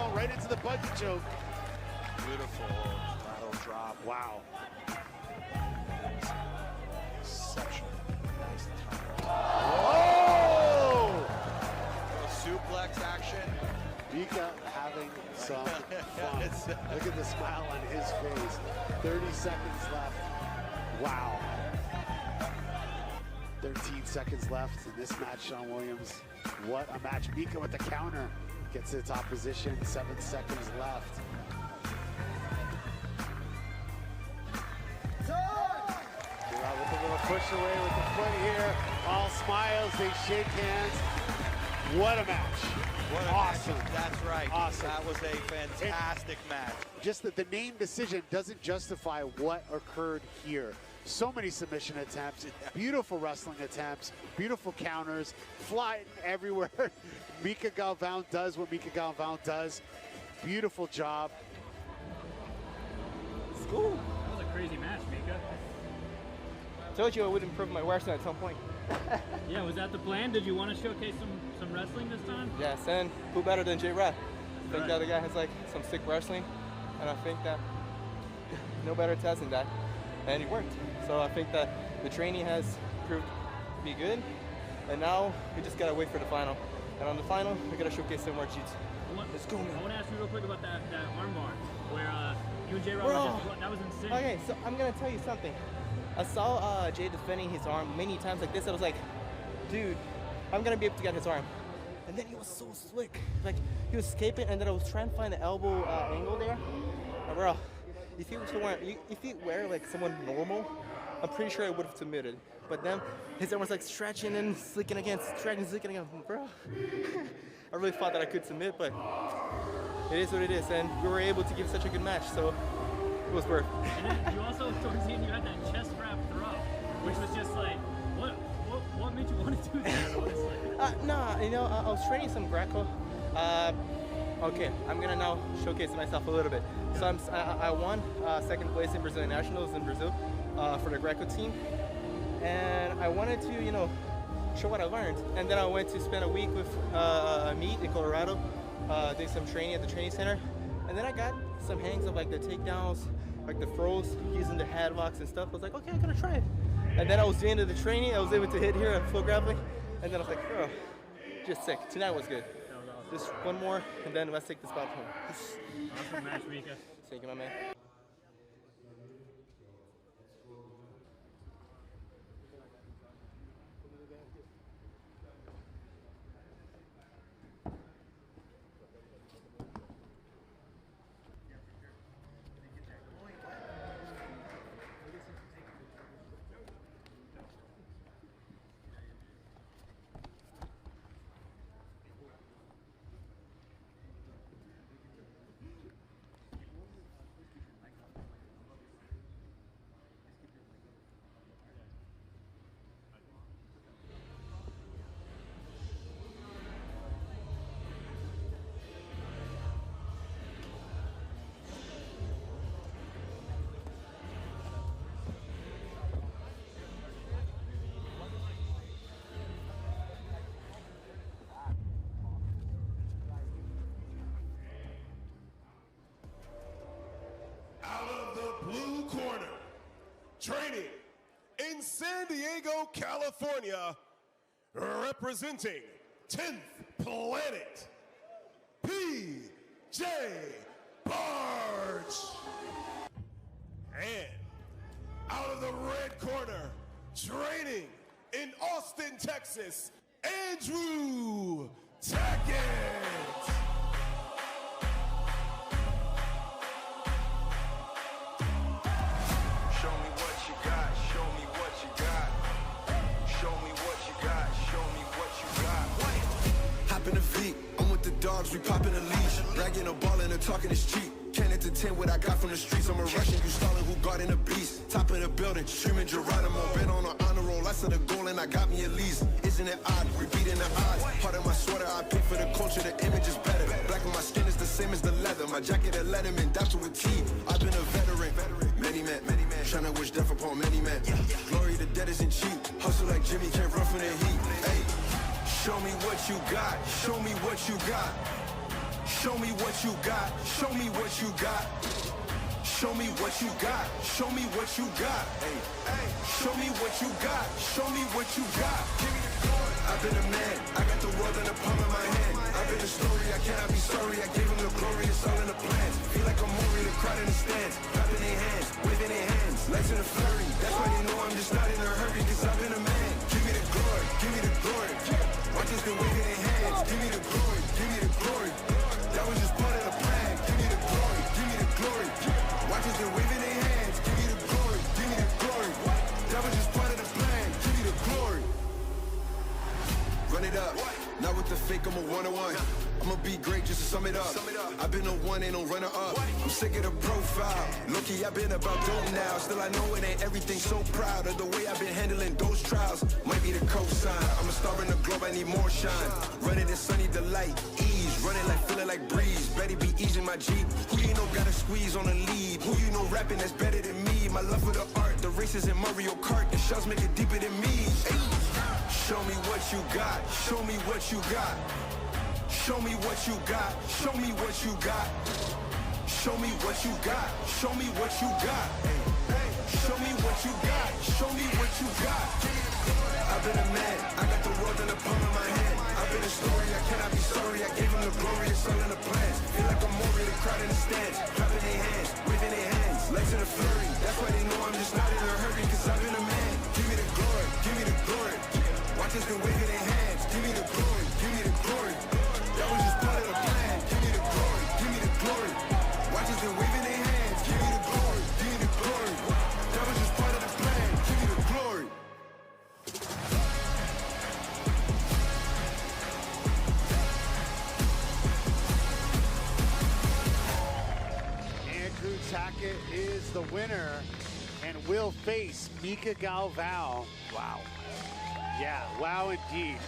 going right into the bungee choke. Beautiful lateral drop. Wow. Exceptional. Nice time. Oh! Suplex action. Mica having some fun. Look at the smile on his face. 30 seconds left. Wow. 13 seconds left in this match, Sean Williams. What a match. Mica with the counter. Gets to the top position. 7 seconds left. With a little push away with the foot here. All smiles. They shake hands. What a match. What awesome. Match. That's right. Awesome. That was a fantastic match. Just that the name decision doesn't justify what occurred here. So many submission attempts, beautiful wrestling attempts, beautiful counters, flying everywhere. Mica Galvao does what Mica Galvao does. Beautiful job. It's cool. That was a crazy match, Mica. Told you I would improve my wrestling at some point. Yeah, was that the plan? Did you want to showcase some wrestling this time? Yes, and who better than J-Rad? I think that the guy has like some sick wrestling, and I think that no better test than that, and it worked. So I think that the training has proved to be good, and now we just gotta wait for the final. And on the final, we gotta showcase some more cheats. Let's go, man. I want to ask you real quick about that armbar, where you and J-Rod that was insane. Okay, so I'm gonna tell you something. I saw Jay defending his arm many times like this. I was like, dude, I'm gonna be able to get his arm. And then he was so slick. Like, he was escaping, and then I was trying to find the elbow angle there. And bro, if he were like someone normal, I'm pretty sure I would have submitted. But then his arm was like stretching and slicking again, stretching, slicking again. Bro, I really thought that I could submit, but it is what it is. And we were able to give such a good match, so it was worth. And then you also, towards the end, you had that chest wrap throw, which was just like, what made you want to do that, honestly? Nah, you know, I was training some Greco. Okay, I'm gonna now showcase myself a little bit. So I won second place in Brazilian Nationals in Brazil for the Greco team. And I wanted to, you know, show what I learned. And then I went to spend a week with Meat in Colorado, doing some training at the training center. And then I got some hangs of like the takedowns, like the throws, using the headlocks and stuff. I was like, okay, I'm gonna try it. And then I was the end of the training, I was able to hit here at full grappling. And then I was like, bro, just sick. Tonight was good. That was awesome. Just one more, and then let's take this bout home. Awesome match, Mica. Thank you, my man. Training in San Diego, California, representing 10th Planet, PJ Barge. And out of the red corner, training in Austin, Texas, Andrew Tackett. In the feet, I'm with the dogs, we popping a leash. Bragging a ball and a talking is cheap. Can't entertain what I got from the streets. I'm a Russian, you stalling, who guarding a beast. Top of the building, streaming Geronimo. Bet on an honor roll, I set a goal and I got me at least. Isn't it odd, repeating the odds. Part of my sweater, I pay for the culture, the image is better. Black on my skin is the same as the leather. My jacket a Letterman, that's with T. I've been a veteran, many men, trying to wish death upon many men. Glory the dead isn't cheap. Hustle like Jimmy, can't run from the heat. Hey. Show me what you got, show me what you got. Show me what you got. Show me what you got. Show me what you got. Show me what you got. Hey, hey. Show me what you got. Show me what you got. Give me the glory. I've been a man. I got the world in the palm of my hand. I've been a story. I cannot be sorry. I gave him the glory. It's all in the plans. Feel like a movie. The crowd in the stands. Clapping their hands. Waving their hands. Lights in a flurry. That's why they know I'm just not in a hurry. Cause I've been a man. Give me the glory. Give me the glory. Watch us been waving their hands. Give me the glory. Give me the glory. That was just part of the plan. Give me the glory. Give me the glory. Watch us been waving their hands. Give me the glory. Give me the glory. That was just part of the plan. Give me the glory. Run it up. Not with the fake, I'm a one-on-one. I'ma be great just to sum it up. I've been a one, ain't no runner up. I'm sick of the profile. Low-key, I've been about dope now. Still I know it ain't everything, so proud of the way I've been handling those trials. Might be the cosign. I'm a star in the globe, I need more shine. Running in sunny delight, ease. Running like, feeling like breeze. Betty be easing my Jeep. Who you know gotta squeeze on the lead? Who you know rapping that's better than me? My love for the art, the races in Mario Kart. The shots make it deeper than me. Hey. Show me what you got. Show me what you got. Show me what you got. Show me what you got. Show me what you got. Show me what you got. Show me what you got. Show me what you got. I've been a man. I got the world in the palm of my hand. I've been a story. I cannot be sorry. I gave him the glory. It's all in the plans. Feel like I'm over the crowd in the stands. Clapping their hands. Waving their hands. Legs in a flurry. That's why they know I'm just not in a hurry. Cause I've been a man. Give me the glory. Give me the glory. Watch us been waving their hands. Give me the glory. Give me the glory. That was just part of the plan. Give me the glory. Give me the glory. Watch us been waving their hands. Give me the glory. Give me the glory. That was just part of the plan. Give me the glory. Andrew Tackett is the winner and will face Mica Galvao. Wow. Yeah, wow indeed.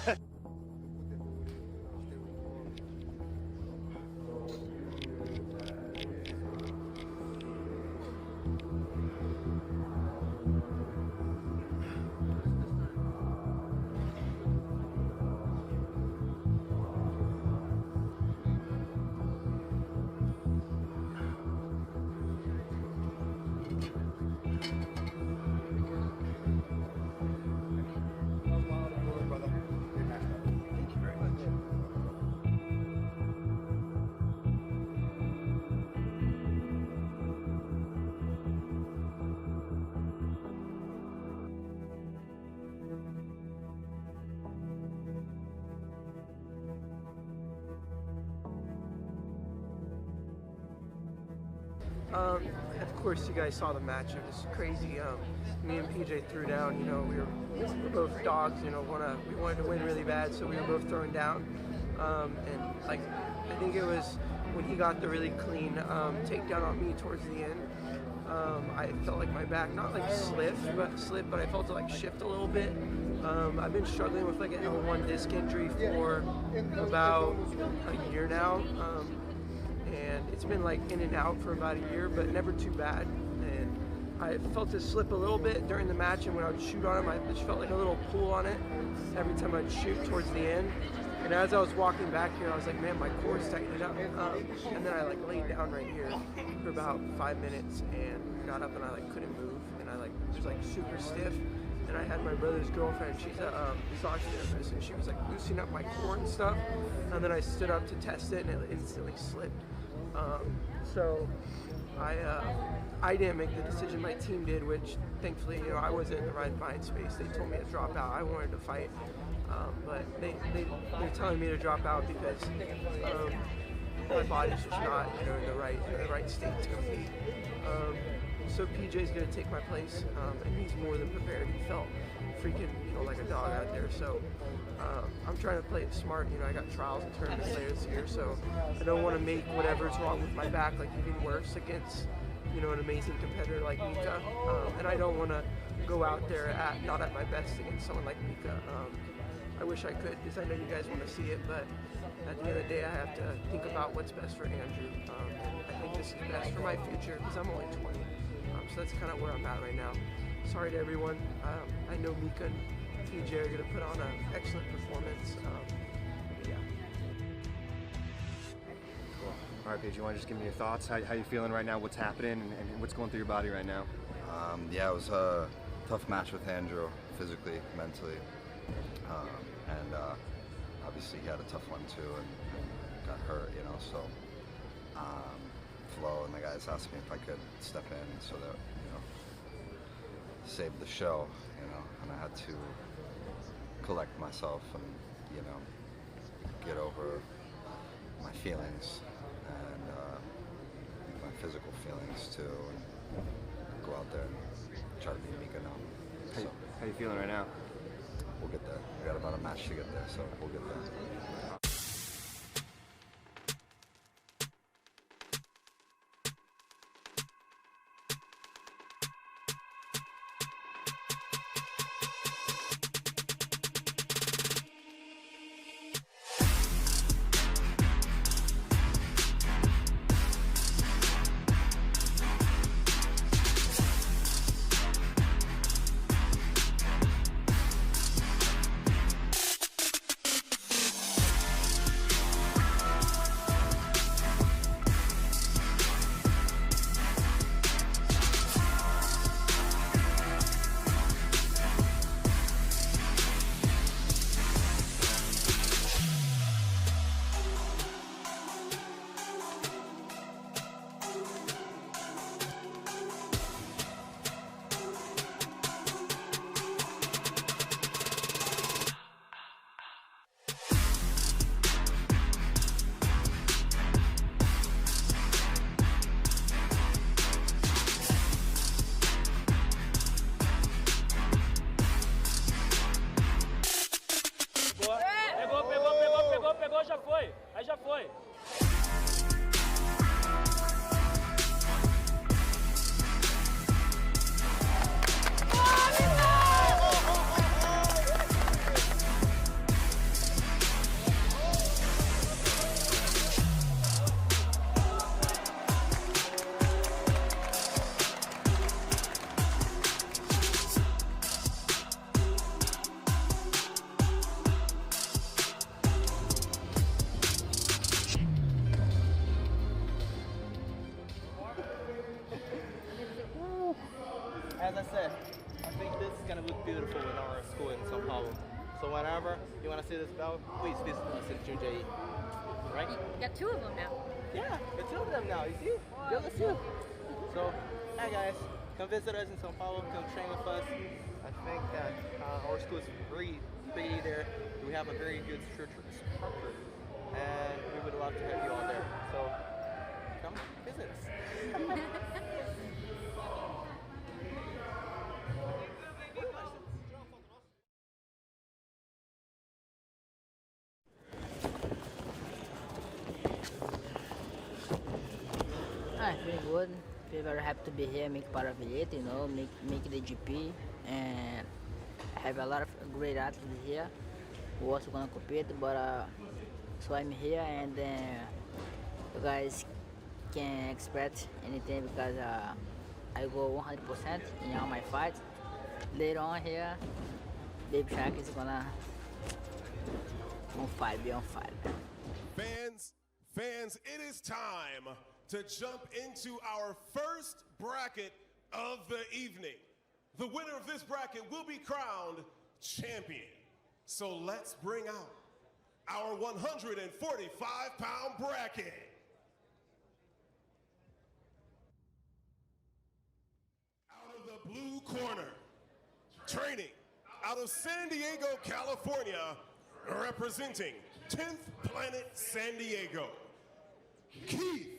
Of course, you guys saw the match. It was crazy. Me and PJ threw down. You know, we were both dogs. You know, we wanted to win really bad, so we were both throwing down. And like, I think it was when he got the really clean takedown on me towards the end. I felt like my back not like slip, but I felt it like shift a little bit. I've been struggling with like an L1 disc injury for about a year now. And it's been like in and out for about a year, but never too bad. And I felt it slip a little bit during the match, and when I would shoot on him, I just felt like a little pull on it every time I'd shoot towards the end. And as I was walking back here, I was like, man, my core's tightening up. And then I like laid down right here for about 5 minutes and got up, and I like couldn't move, and I like was like super stiff. And I had my brother's girlfriend, she's a massage therapist, and she was like loosening up my core and stuff. And then I stood up to test it, and it instantly slipped. So I didn't make the decision, my team did, which thankfully, you know, I wasn't in the right mind space. They told me to drop out. I wanted to fight, but they're telling me to drop out because my body's just not, you know, in the right state to compete. So PJ's gonna take my place, and he's more than prepared. He felt freaking, you know, like a dog out there. So I'm trying to play it smart. You know, I got trials and tournaments later this year, so I don't want to make whatever's wrong with my back like even worse against, you know, an amazing competitor like Mica. And I don't want to go out there not at my best against someone like Mica. I wish I could, because I know you guys want to see it, but at the end of the day, I have to think about what's best for Andrew. And I think this is best for my future, because I'm only 20. So that's kind of where I'm at right now. Sorry to everyone. I know Mica and PJ are going to put on an excellent performance. Yeah. Cool. All right, Paige, you want to just give me your thoughts? How you feeling right now? What's happening and what's going through your body right now? Yeah, it was a tough match with Andrew, physically, mentally, and obviously he had a tough one too and got hurt, you know. So Flo and the guys asked me if I could step in so that, you know, save the show, you know, and I had to collect myself and, you know, get over my feelings and my physical feelings too, and go out there and try to beat Mica now. So, how you feeling right now? We'll get there. We got about a match to get there, so we'll get there. Pegou, já foi. Aí já foi. As I said, I think this is going to look beautiful in our school in São Paulo. So whenever you want to see this belt, please visit us in Jundiaí. Right? You got two of them now. Yeah, got two of them now, you see? Wow. Let's see. So, hey guys, come visit us in São Paulo, come train with us. I think that our school is really big there. We have a very good structure, and we would love to have you all there. So, come visit us. I feel good. Feel very happy to be here, make part of it, you know, make the GP, and have a lot of great athletes here who also gonna compete. But so I'm here, and you guys can expect anything because I go 100% in all my fights. Later on here, Baby Shark is gonna be on fire. Fans, it is time to jump into our first bracket of the evening. The winner of this bracket will be crowned champion. So let's bring out our 145-pound bracket. Out of the blue corner, training out of San Diego, California, representing 10th Planet San Diego, Keith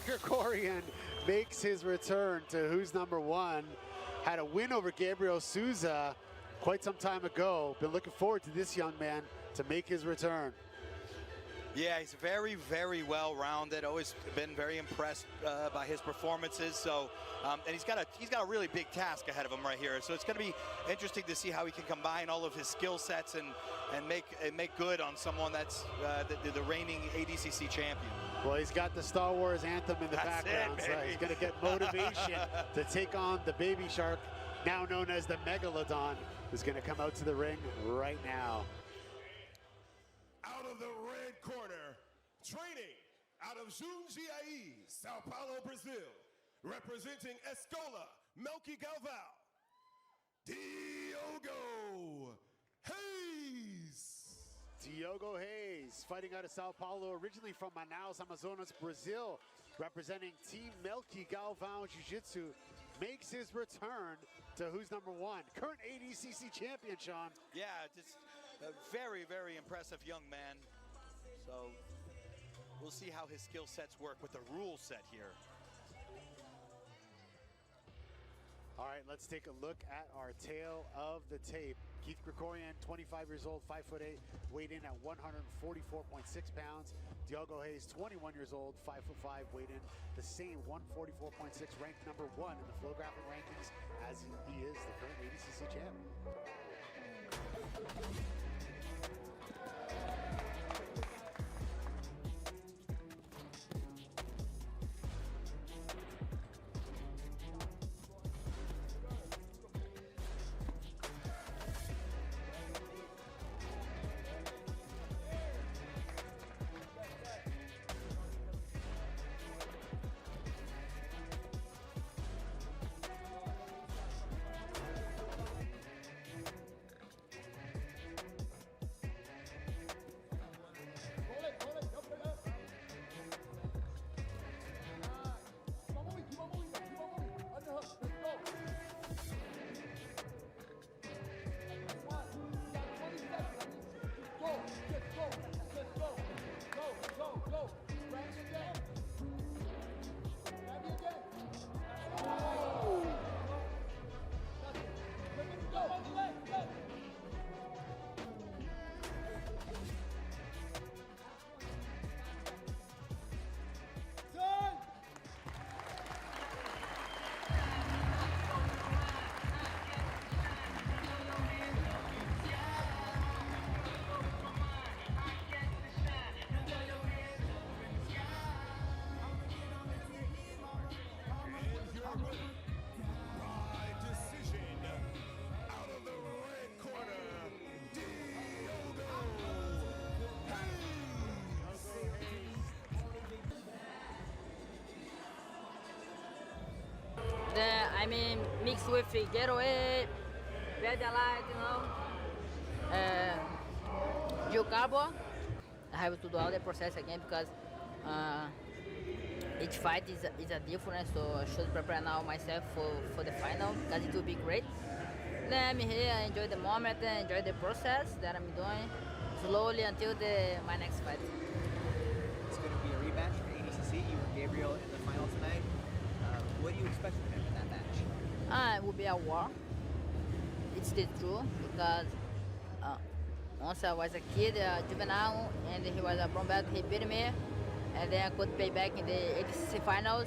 Gregorian makes his return to who's number one. Had a win over Gabriel Souza quite some time ago. Been looking forward to this young man to make his return. Yeah, he's very, very well-rounded. Always been very impressed by his performances. So, and he's got a really big task ahead of him right here. So it's going to be interesting to see how he can combine all of his skill sets and make good on someone that's the reigning ADCC champion. Well, he's got the Star Wars anthem in the background, so he's going to get motivation to take on the Baby Shark, now known as the Megalodon, who's going to come out to the ring right now. corner, training out of Jundiaí, Sao Paulo, Brazil, representing Escola, Mica Galvao, Diogo Hayes. Diogo Hayes, fighting out of Sao Paulo, originally from Manaus, Amazonas, Brazil, representing Team Mica Galvao Jiu-Jitsu, makes his return to who's number one. Current ADCC champion, Sean. Yeah, just a very, very impressive young man. So we'll see how his skill sets work with the rule set here. All right, let's take a look at our tail of the tape. Keith Krikorian, 25 years old, 5'8", weighed in at 144.6 pounds. Diogo Hayes, 21 years old, 5'5", weighed in the same 144.6, ranked number one in the Flow Grappling rankings, as he is the current ADCC champ. I mean, mixed with getaway, red light, you know, Giancarlo. I have to do all the process again because each fight is a difference, so I should prepare now myself for the final because it will be great. Then I'm here, enjoy the moment, enjoy the process that I'm doing slowly until my next fight. It's going to be a rematch for ADCC. You and Gabriel in the final tonight. What do you expect from him in that match? It will be a war. It's the truth because once I was a kid, juvenile, and he was a brown belt, he beat me, and then I could pay back in the ADCC finals.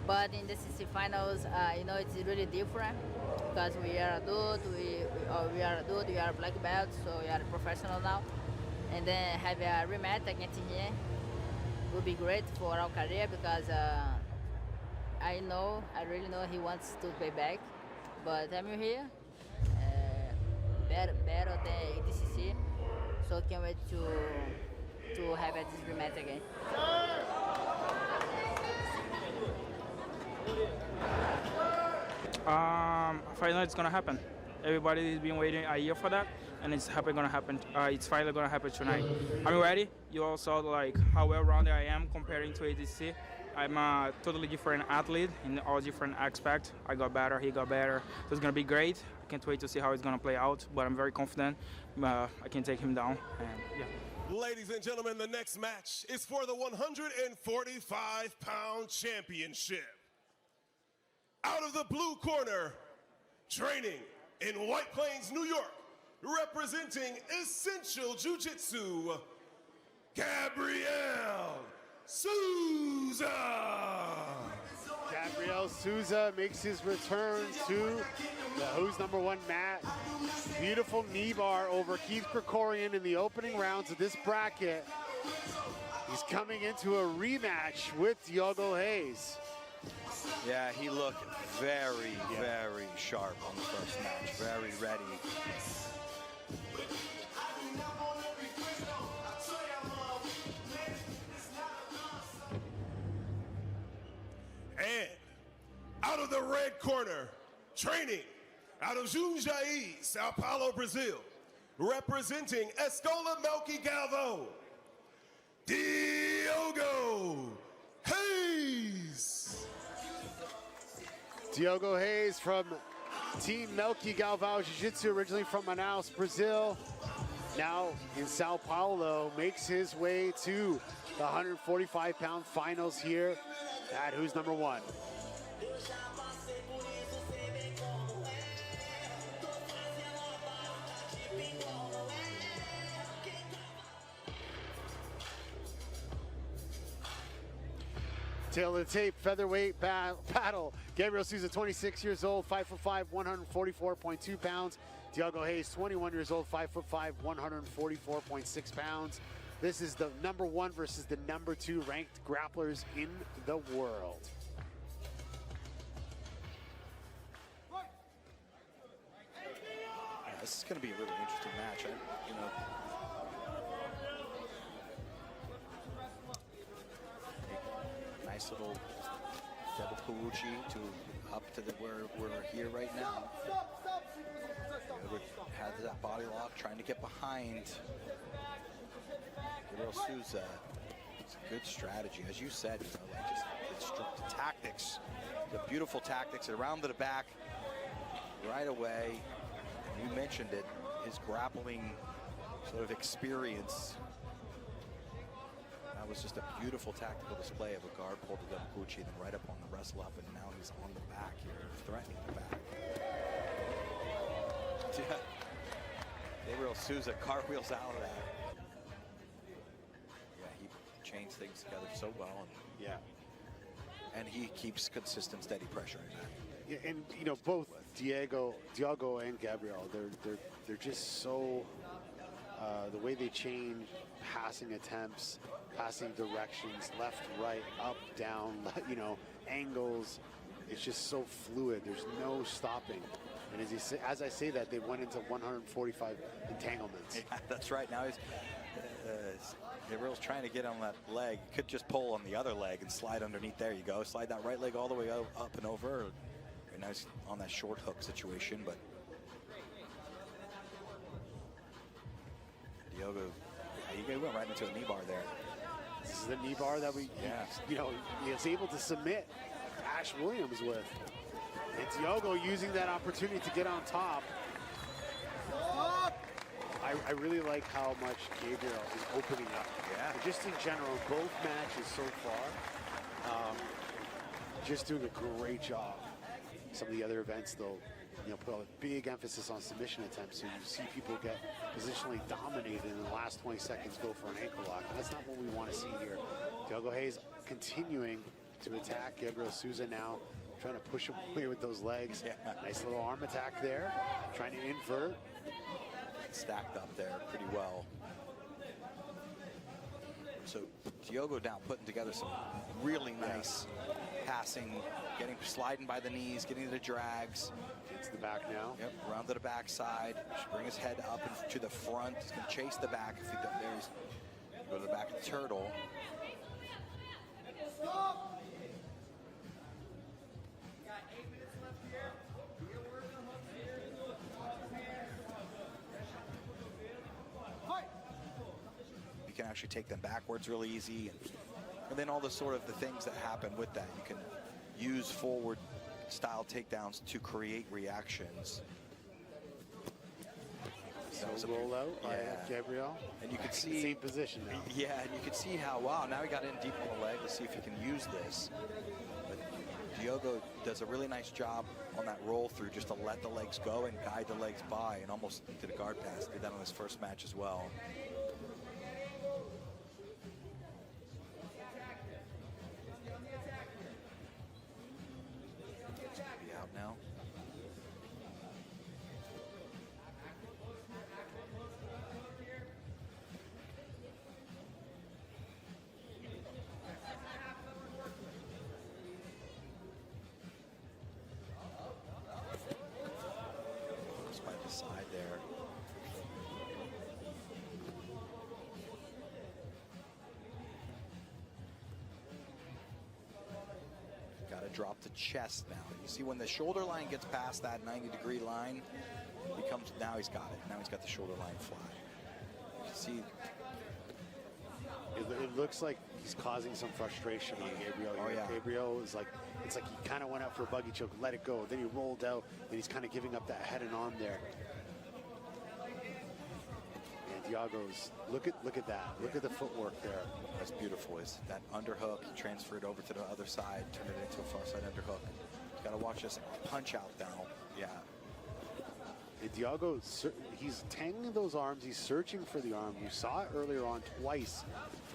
But in the ADCC finals, you know, it's really different because we are adult, we are black belts, so we are professional now. And then have a rematch against him will be great for our career because I really know he wants to pay back, but I'm here, better than ADCC, so can't wait to have this rematch again. Finally, it's gonna happen. Everybody has been waiting a year for that, and it's gonna happen. It's finally gonna happen tonight. I'm ready. You all saw like how well-rounded I am comparing to ADCC. I'm a totally different athlete in all different aspects. I got better, he got better. So it's gonna be great. I can't wait to see how it's gonna play out, but I'm very confident I can take him down, and yeah. Ladies and gentlemen, the next match is for the 145-pound championship. Out of the blue corner, training in White Plains, New York, representing Essential Jiu-Jitsu, Gabriel Souza. Gabriel Souza makes his return to the Who's Number One mat. Beautiful knee bar over Keith Krikorian in the opening rounds of this bracket. He's coming into a rematch with Diogo Hayes. Yeah, he looked very, very sharp on the first match. Very ready. the red corner, training out of Jundiaí, Sao Paulo, Brazil, representing Escola Mica Galvao, Diogo Hayes. Diogo Hayes from Team Mica Galvao Jiu-Jitsu, originally from Manaus, Brazil. Now in Sao Paulo, makes his way to the 145-pound finals here at Who's Number One. Tail of the tape, featherweight battle. Gabriel Souza, 26 years old, 5'5", 144.2 pounds. Diogo Hayes, 21 years old, 5'5", 144.6 pounds. This is the number 1 versus the number 2 ranked grapplers in the world. Yeah, this is going to be a really interesting match. Nice little double Kawuchi to up to the where we're here right now. Had that body lock, trying to get behind Gabriel Souza. It's a good strategy, as you said. Like just the tactics, the beautiful tactics around the back right away. And you mentioned it, his grappling sort of experience. That was just a beautiful tactical display of a guard pull to double Kawuchi, and then right up on the wrestle up, and now he's on the back here, threatening the back. Yeah. Gabriel Souza cartwheels out of that. Yeah, he chains things together so well. And, yeah. And he keeps consistent, steady pressure in that. Yeah, and you know, both Diogo and Gabriel, they're just so the way they change passing attempts, passing directions, left, right, up, down, you know, angles. It's just so fluid. There's no stopping. And as I say that, they went into 145 entanglements. Yeah, that's right. Now he's Gabriel's trying to get on that leg. Could just pull on the other leg and slide underneath. There you go. Slide that right leg all the way up and over. Very nice on that short hook situation, but Diogo, he went right into a knee bar there. This is the knee bar that we, you know, he was able to submit Ash Williams with. And Diogo using that opportunity to get on top. I really like how much Gabriel is opening up. Yeah. And just in general, both matches so far, just doing a great job. Some of the other events, though, you know, put a big emphasis on submission attempts. So you see people get positionally dominated in the last 20 seconds, go for an ankle lock. And that's not what we want to see here. Diogo Hayes continuing to attack Gabriel Souza now, trying to push him away with those legs. Yeah. Nice little arm attack there, trying to invert. Stacked up there pretty well. So Diogo now putting together some really nice passing, sliding by the knees, getting the drags. Gets the back now. Yep, round to the backside. Bring his head up and to the front. He's gonna chase the back if he does. There he's go to the back of the turtle. You can actually take them backwards really easy, and then all the sort of the things that happen with that. You can use forward style takedowns to create reactions. So roll out by Gabriel. And you can see same position now. Yeah, and you can see how, wow, now he got in deep in the leg. Let's see if he can use this. But Diogo does a really nice job on that roll through, just to let the legs go and guide the legs by, and almost did a guard pass. Did that on his first match as well. Be out now. By the side there. to drop the chest now. You see when the shoulder line gets past that 90-degree line, now he's got it. Now he's got the shoulder line flat. You can see. It looks like he's causing some frustration on Gabriel here. Yeah. Gabriel is like, it's like he kind of went out for a buggy choke, let it go. Then he rolled out, and he's kind of giving up that head and arm there. And Diogo's, look at that. Look at the footwork there. That's beautiful. Is that underhook, he transferred over to the other side, turned it into a far side underhook. You got to watch this punch out now. Yeah. And Diogo, he's tangling those arms. He's searching for the arm. You saw it earlier on twice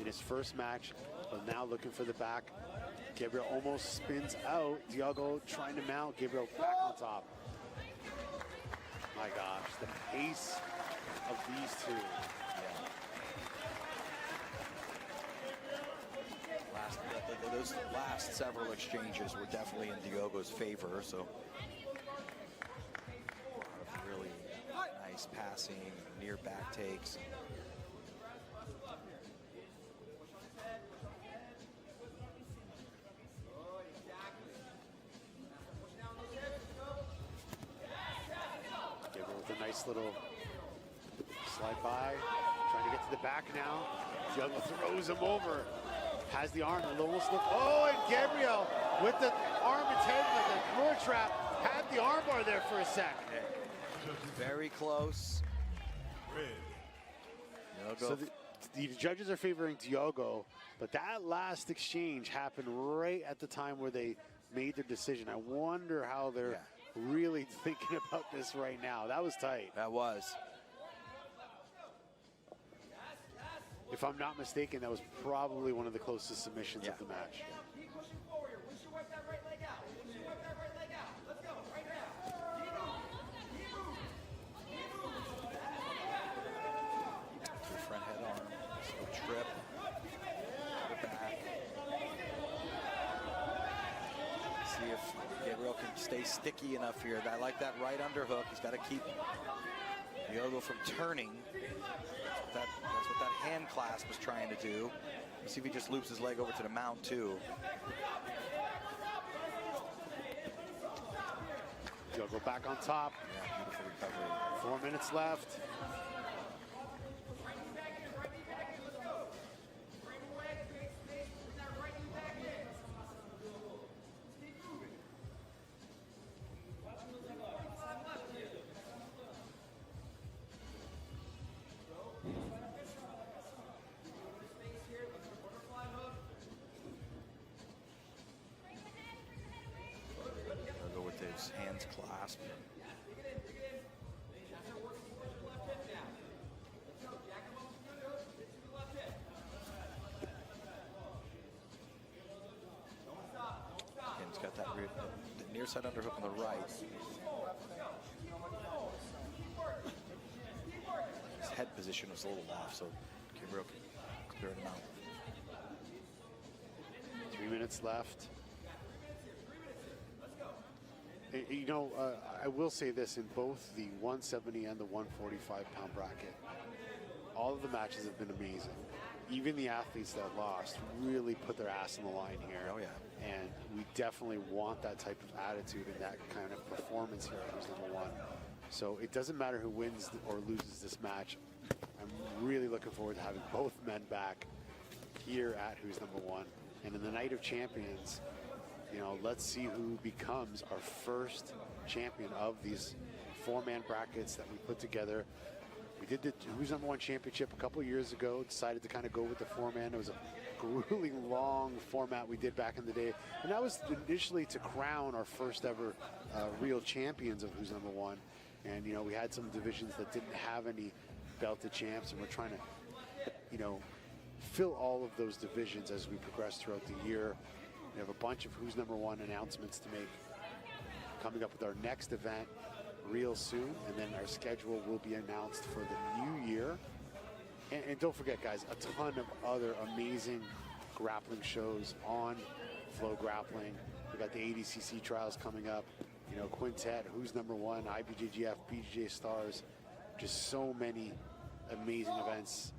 in his first match, but now looking for the back. Gabriel almost spins out. Diogo trying to mount. Gabriel back on top. My gosh, the pace of these two. Those last several exchanges were definitely in Diogo's favor, so a lot of really nice passing, near back takes. Gabriel with a nice little slide by, trying to get to the back now. Diogo throws him over. Has the arm, it almost look. Oh, and Gabriel with the arm and head like a floor trap, had the arm bar there for a sec. Very close. So the judges are favoring Diogo, but that last exchange happened right at the time where they made their decision. I wonder how they're really thinking about this right now. That was tight. That was. If I'm not mistaken, that was probably one of the closest submissions of the match. Front head arm, so trip, the back. See if Gabriel can stay sticky enough here. I like that right underhook. He's got to keep Diogo from turning. That's what that hand clasp was trying to do. Let's see if he just loops his leg over to the mount too. Diogo back on top. Yeah, beautiful recovery. 4 minutes left. Hands clasp. And he's got that the near side underhook on the right. His head position was a little off, so Gabriel can clear him out. 3 minutes left. You know, I will say this, in both the 170 and the 145-pound bracket, all of the matches have been amazing. Even the athletes that lost really put their ass on the line here. Oh, yeah. And we definitely want that type of attitude and that kind of performance here at Who's Number One. So it doesn't matter who wins or loses this match. I'm really looking forward to having both men back here at Who's Number One. And in the Night of Champions, you know, let's see who becomes our first champion of these 4-man brackets that we put together. We did the Who's Number One Championship a couple years ago, decided to kind of go with the 4-man. It was a grueling long format we did back in the day. And that was initially to crown our first ever real champions of Who's Number One. And, you know, we had some divisions that didn't have any belted champs, and we're trying to, you know, fill all of those divisions as we progress throughout the year. We have a bunch of Who's Number One announcements to make coming up with our next event real soon, and then our schedule will be announced for the new year. And don't forget, guys, a ton of other amazing grappling shows on Flow Grappling. We got the ADCC trials coming up, you know, Quintet, Who's Number One, IBJJF, BJJ Stars, just so many amazing events.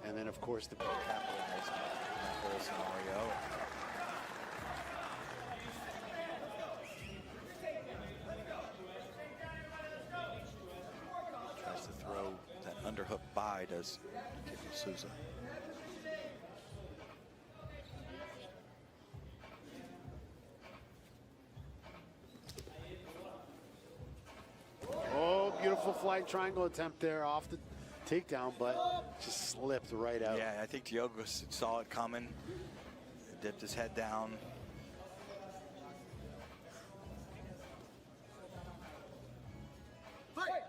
And then, of course, the capitalize on that whole scenario. underhook by does Gabriel Souza. Oh, beautiful flying triangle attempt there off the takedown, but just slipped right out. Yeah, I think Diogo saw it coming, dipped his head down. Fight!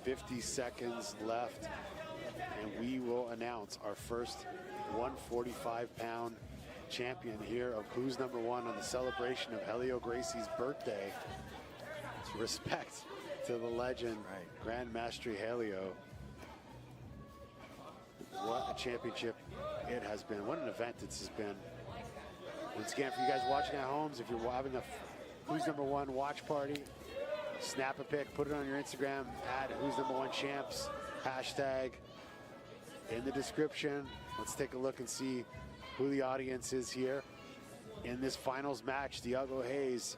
50 seconds left, and we will announce our first 145-pound champion here of Who's Number One on the celebration of Helio Gracie's birthday. It's respect to the legend, Grand Maestri Helio. What a championship it has been. What an event this has been. Once again, for you guys watching at home, if you're having a Who's Number One watch party, snap a pic, put it on your Instagram, add Who's Number One Champs, hashtag in the description. Let's take a look and see who the audience is here in this finals match. Diogo Hayes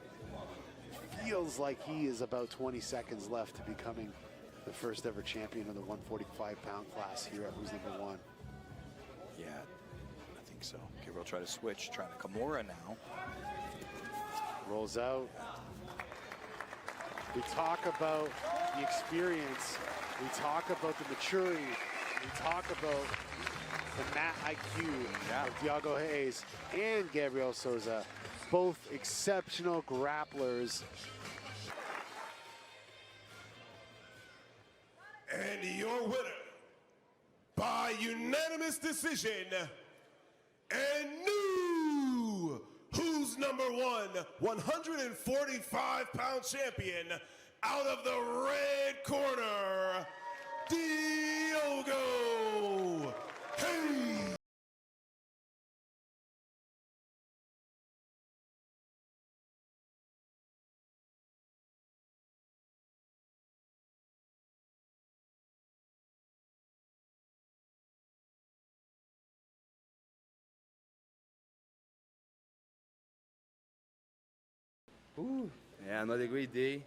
feels like he is about 20 seconds left to becoming the first ever champion of the 145-pound class here at Who's Number One. Yeah, I think so. Gabriel try to switch, trying to Kimura now. Rolls out. We talk about the experience. We talk about the maturity. We talk about the mat IQ of Diogo Hayes and Gabriel Souza. Both exceptional grapplers. And your winner, by unanimous decision, and new Who's Number One 145-pound champion, out of the red corner, Diogo Hayes. Yeah, another great day.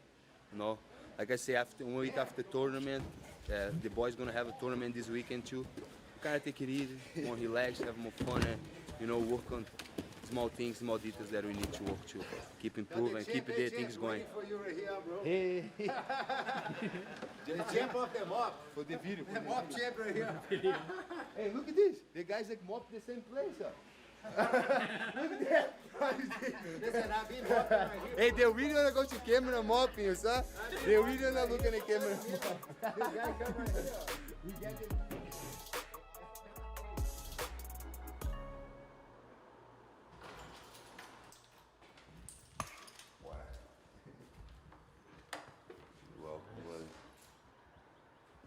You know, like I say, after 1 week after the tournament, the boys gonna have a tournament this weekend too. Kind of take it easy, more relax, have more fun, and you know, work on small things, small details that we need to work to keep improving, keep the things going. Hey. The champ of the mop. For the video. The mop champ right here. Hey, look at this. The guys like mop the same place. Look at that. Listen, I've been mopping right here. Hey, they're really gonna go to camera mopping, sir. They're really gonna look at the camera. This guy come right here. We get it.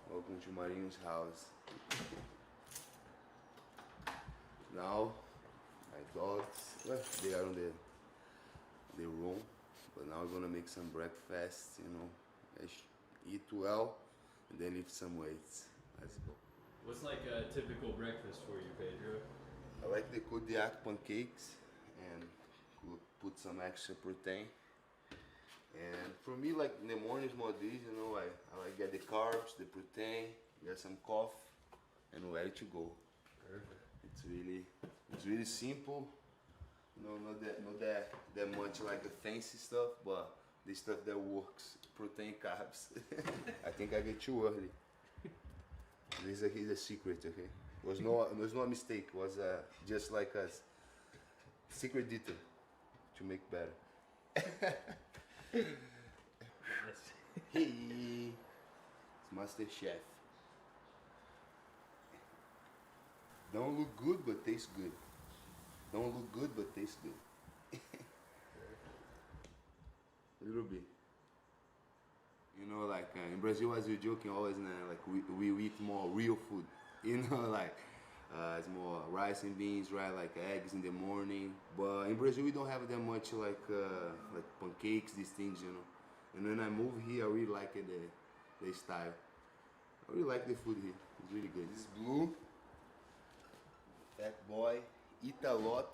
Welcome to Marinho's house. Now, my dogs, they are in the room, but now we're gonna make some breakfast, you know, eat well, and then lift some weights. Let's go. What's like a typical breakfast for you, Pedro? I like the Kodiak pancakes, and we'll put some extra protein. And for me, like in the mornings, more these, you know, I like get the carbs, the protein, get some coffee, and we're ready to go. Perfect. It's really simple. You know, not that much like the fancy stuff, but the stuff that works. Protein, carbs. I think I get too early. This is a secret, okay? It was no a mistake. It was just like a secret detail to make better. Hey, it's Master Chef. Don't look good, but tastes good. Don't look good, but tastes good. A little bit. You know, like in Brazil, as we're joking always, like we eat more real food. You know, like it's more rice and beans, right? Like eggs in the morning. But in Brazil, we don't have that much like pancakes, these things, you know. And when I moved here, I really like the style. I really like the food here. It's really good. This is Blue. Fat boy eat a lot.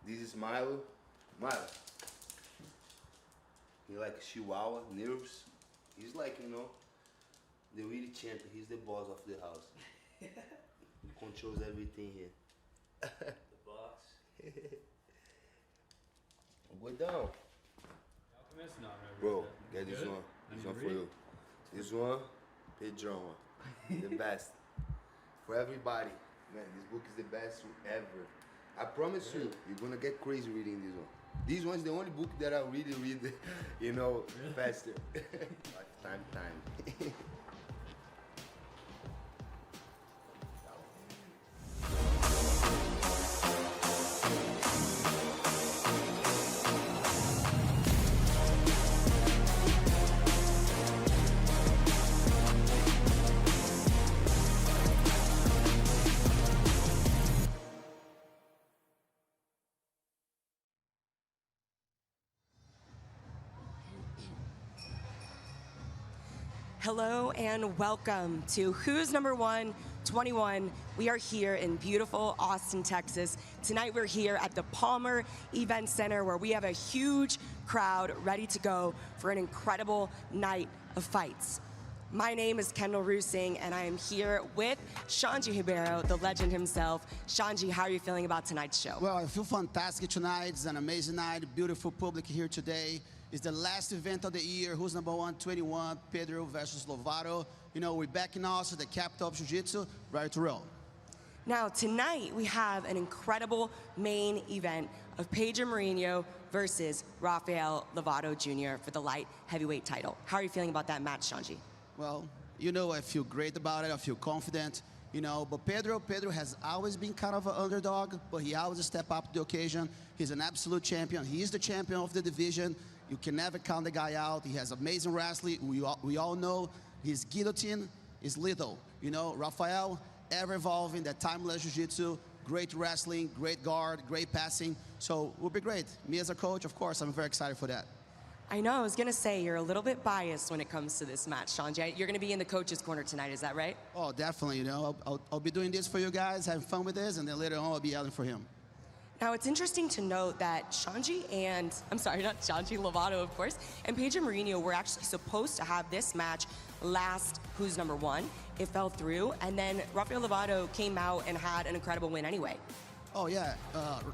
This is Milo. Milo. He like Chihuahua, nerves. He's like, you know, the really champion. He's the boss of the house. He controls everything here. The boss. Go down. Bro, get this one. This one for you. This one, Pedro one. The best. For everybody. Man, this book is the best ever. I promise you, you're gonna get crazy reading this one. This one's the only book that I really read, you know, faster. Time. Hello and welcome to Who's Number One 21. We are here in beautiful Austin, Texas. Tonight we're here at the Palmer Event Center where we have a huge crowd ready to go for an incredible night of fights. My name is Kendall Rusing and I am here with Shanji Ribeiro, the legend himself. Shanji, how are you feeling about tonight's show? Well, I feel fantastic tonight. It's an amazing night, beautiful public here today. It's the last event of the year. Who's Number One 21, Pedro versus Lovato. You know, we're back in Austin, the capital of Jiu-Jitsu, ready to roll. Now, tonight we have an incredible main event of Pedro Marinho versus Rafael Lovato Jr. for the light heavyweight title. How are you feeling about that match, Shanji? Well, you know, I feel great about it. I feel confident, you know, but Pedro has always been kind of an underdog, but he always step up to the occasion. He's an absolute champion. He is the champion of the division. You can never count the guy out. He has amazing wrestling. We all know his guillotine is lethal. You know, Rafael, ever evolving, that timeless jiu-jitsu, great wrestling, great guard, great passing. So it will be great. Me as a coach, of course, I'm very excited for that. I know, I was gonna say, you're a little bit biased when it comes to this match, Shanji. You're gonna be in the coach's corner tonight, is that right? Oh, definitely, you know. I'll be doing this for you guys, having fun with this, and then later on I'll be yelling for him. Now, it's interesting to note that Shanji and, I'm sorry, not Shanji, Lovato, of course, and Pedro Marinho were actually supposed to have this match last Who's Number One. It fell through, and then Rafael Lovato came out and had an incredible win anyway. Oh, yeah.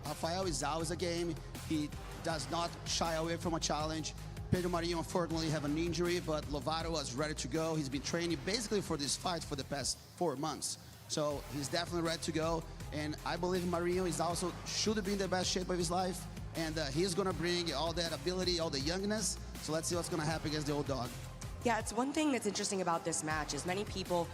Rafael is always a game. He does not shy away from a challenge. Pedro Marinho, unfortunately, have an injury, but Lovato was ready to go. He's been training basically for this fight for the past 4 months. So he's definitely ready to go. And I believe Marinho is also should be in the best shape of his life. And he's going to bring all that ability, all the youngness. So let's see what's going to happen against the old dog. Yeah, it's one thing that's interesting about this match is many people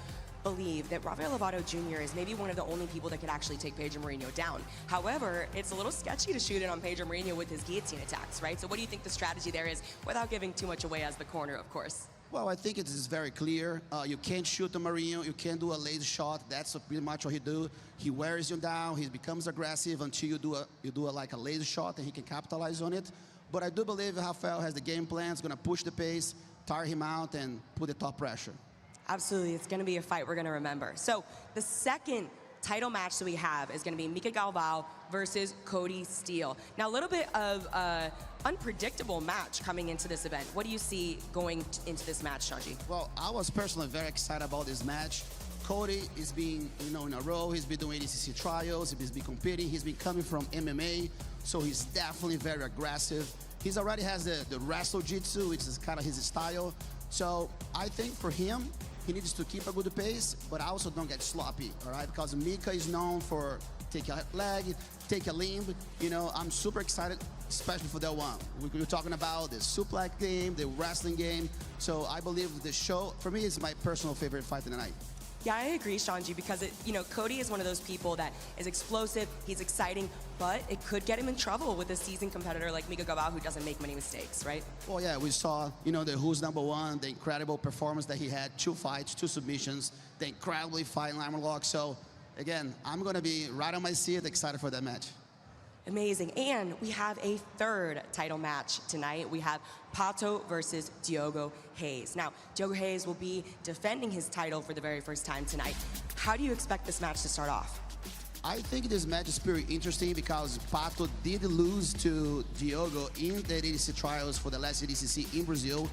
believe that Rafael Lovato Jr. is maybe one of the only people that could actually take Pedro Marinho down. However, it's a little sketchy to shoot it on Pedro Marinho with his guillotine attacks, right? So what do you think the strategy there is without giving too much away as the corner, of course? Well, I think it is very clear. You can't shoot the Marinho. You can't do a laser shot. That's pretty much what he do. He wears you down. He becomes aggressive until you do like a laser shot, and he can capitalize on it. But I do believe Rafael has the game plan. He's going to push the pace, tire him out, and put the top pressure. Absolutely. It's going to be a fight we're going to remember. So the second title match that we have is going to be Mica Galvao versus Kody Steele. Now, a little bit of unpredictable match coming into this event. What do you see going into this match, Shanji? Well, I was personally very excited about this match. Cody is being, you know, in a row. He's been doing ADCC trials. He's been competing. He's been coming from MMA, so he's definitely very aggressive. He's already has the wrestle jitsu, which is kind of his style. So I think for him, he needs to keep a good pace, but also don't get sloppy, all right? Because Mica is known for take a leg, take a limb. You know, I'm super excited, especially for that one. We were talking about the suplex game, the wrestling game. So I believe the show, for me, is my personal favorite fight of the night. Yeah, I agree, Shanji, because Kody is one of those people that is explosive, he's exciting, but it could get him in trouble with a seasoned competitor like Mica Galvao who doesn't make many mistakes, right? Well, yeah, we saw, the Who's Number One, the incredible performance that he had, 2 fights, 2 submissions, the incredibly fine line lock. So, again, I'm going to be right on my seat, excited for that match. Amazing. And we have a third title match tonight. We have Pato versus Diogo Hayes. Now, Diogo Hayes will be defending his title for the very first time tonight. How do you expect this match to start off? I think this match is pretty interesting because Pato did lose to Diogo in the ADCC trials for the last ADCC in Brazil.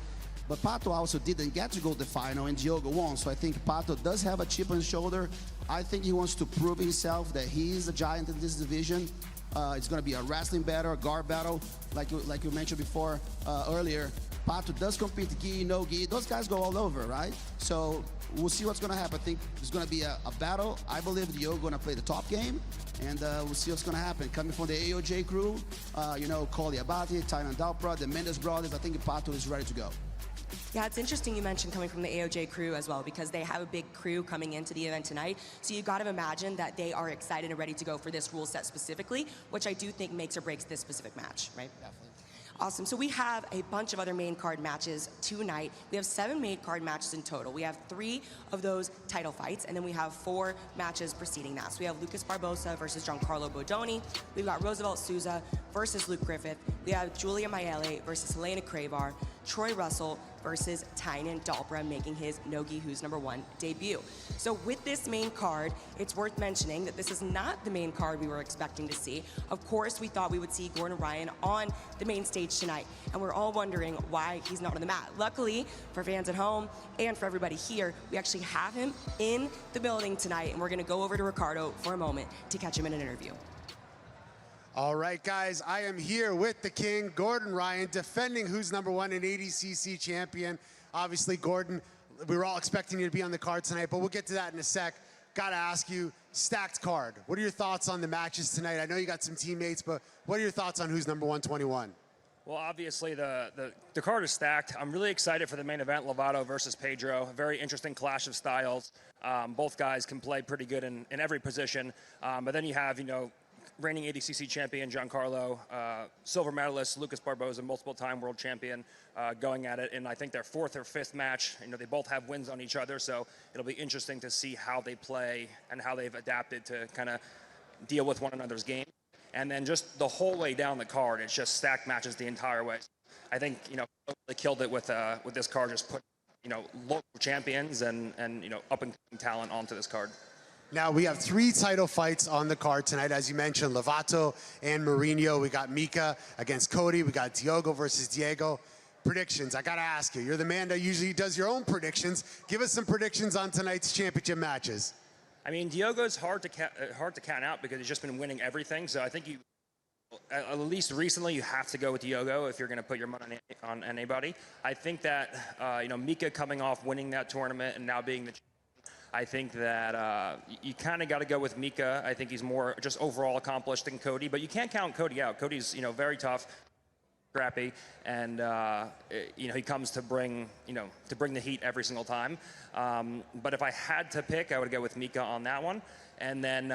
But Pato also didn't get to go to the final and Diogo won. So I think Pato does have a chip on his shoulder. I think he wants to prove himself that he is a giant in this division. It's going to be a wrestling battle, a guard battle, like you mentioned before earlier. Pato does compete gi, no gi. Those guys go all over, right? So we'll see what's going to happen. I think it's going to be a battle. I believe Diogo going to play the top game, and we'll see what's going to happen. Coming from the AOJ crew, you know, Kody Abate, Tainan Dalpra, the Mendes brothers, I think Pato is ready to go. Yeah, it's interesting you mentioned coming from the AOJ crew as well, because they have a big crew coming into the event tonight. So you got to imagine that they are excited and ready to go for this rule set specifically, which I do think makes or breaks this specific match, right? Definitely. Awesome. So we have a bunch of other main card matches tonight. We have 7 main card matches in total. We have 3 of those title fights, and then we have 4 matches preceding that. So we have Lucas Barbosa versus Giancarlo Bodoni. We've got Roosevelt Souza versus Luke Griffith. We have Julia Maele versus Helena Cravar. Troy Russell versus Tainan Dalpra making his Nogi Who's Number 1 debut. So with this main card, it's worth mentioning that this is not the main card we were expecting to see. Of course, we thought we would see Gordon Ryan on the main stage tonight, and we're all wondering why he's not on the mat. Luckily, for fans at home and for everybody here, we actually have him in the building tonight, and we're gonna go over to Ricardo for a moment to catch him in an interview. All right, guys, I am here with the king, Gordon Ryan, defending Who's Number 1 and ADCC champion. Obviously, Gordon, we were all expecting you to be on the card tonight, but we'll get to that in a sec. Gotta ask you, stacked card. What are your thoughts on the matches tonight? I know you got some teammates, but what are your thoughts on Who's Number 121? Well, obviously, the card is stacked. I'm really excited for the main event, Lovato versus Pedro. A very interesting clash of styles. Both guys can play pretty good in every position. But then you have, you know, reigning ADCC champion Giancarlo, silver medalist Lucas Barbosa, multiple-time world champion, going at it. And I think their 4th or 5th match, you know, they both have wins on each other, so it'll be interesting to see how they play and how they've adapted to kind of deal with one another's game. And then just the whole way down the card, it's just stacked matches the entire way. I think, you know, they killed it with this card, just put, you know, local champions and you know, up-and-coming talent onto this card. Now, we have 3 title fights on the card tonight. As you mentioned, Lovato and Marinho. We got Mica against Kody. We got Diogo versus Diego. Predictions, I gotta ask you. You're the man that usually does your own predictions. Give us some predictions on tonight's championship matches. I mean, Diogo's hard to count out because he's just been winning everything. So I think you, at least recently, you have to go with Diogo if you're going to put your money on anybody. I think that, you know, Mica coming off winning that tournament and now being the I think that you kind of got to go with Mica. I think he's more just overall accomplished than Kody, but you can't count Kody out. Cody's, you know, very tough, scrappy, and you know, he comes to bring, you know, the heat every single time. But if I had to pick, I would go with Mica on that one. And then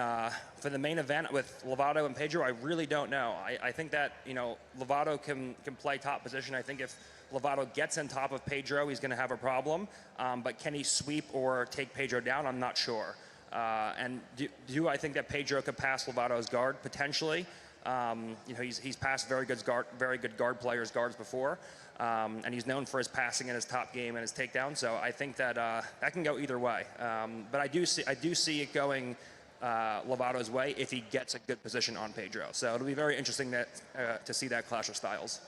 for the main event with Lovato and Pedro, I really don't know. I think that, you know, Lovato can play top position. I think if Lovato gets on top of Pedro, he's going to have a problem. But can he sweep or take Pedro down? I'm not sure. And do I think that Pedro could pass Lovato's guard? Potentially. You know, he's passed very good guard players' guards before. And he's known for his passing and his top game and his takedown. So I think that that can go either way. But I do see it going Lovato's way if he gets a good position on Pedro. So it'll be very interesting to see that clash of styles.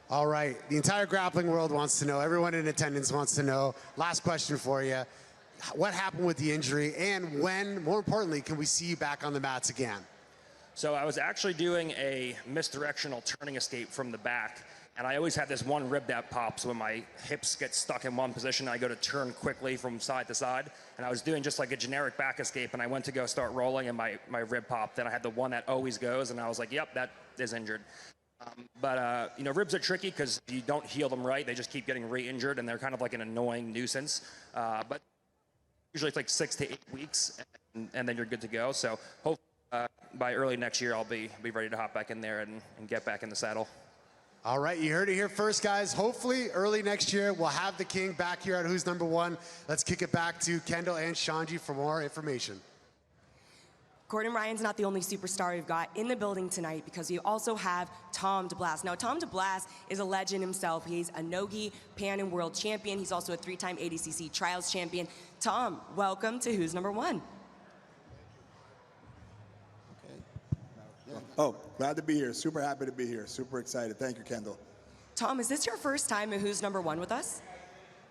All right, the entire grappling world wants to know, everyone in attendance wants to know. Last question for you. What happened with the injury, and when, more importantly, can we see you back on the mats again? So I was actually doing a misdirectional turning escape from the back, and I always have this one rib that pops when my hips get stuck in one position. I go to turn quickly from side to side, and I was doing just like a generic back escape, and I went to go start rolling, and my rib popped. Then I had the one that always goes, and I was like, yep, that is injured. But you know, ribs are tricky because if you don't heal them right, they just keep getting re-injured, and they're kind of like an annoying nuisance. But usually it's like 6 to 8 weeks, and then you're good to go. So hopefully by early next year, I'll be ready to hop back in there and get back in the saddle. All right, you heard it here first, guys. Hopefully early next year, we'll have the king back here at Who's Number 1. Let's kick it back to Kendall and Shanji for more information. Gordon Ryan's not the only superstar we've got in the building tonight, because we also have Tom DeBlas. Now, Tom DeBlas is a legend himself. He's a Nogi Pan and World Champion. He's also a 3-time ADCC Trials Champion. Tom, welcome to Who's Number 1. Oh, glad to be here. Super happy to be here. Super excited. Thank you, Kendall. Tom, is this your first time at Who's Number One with us?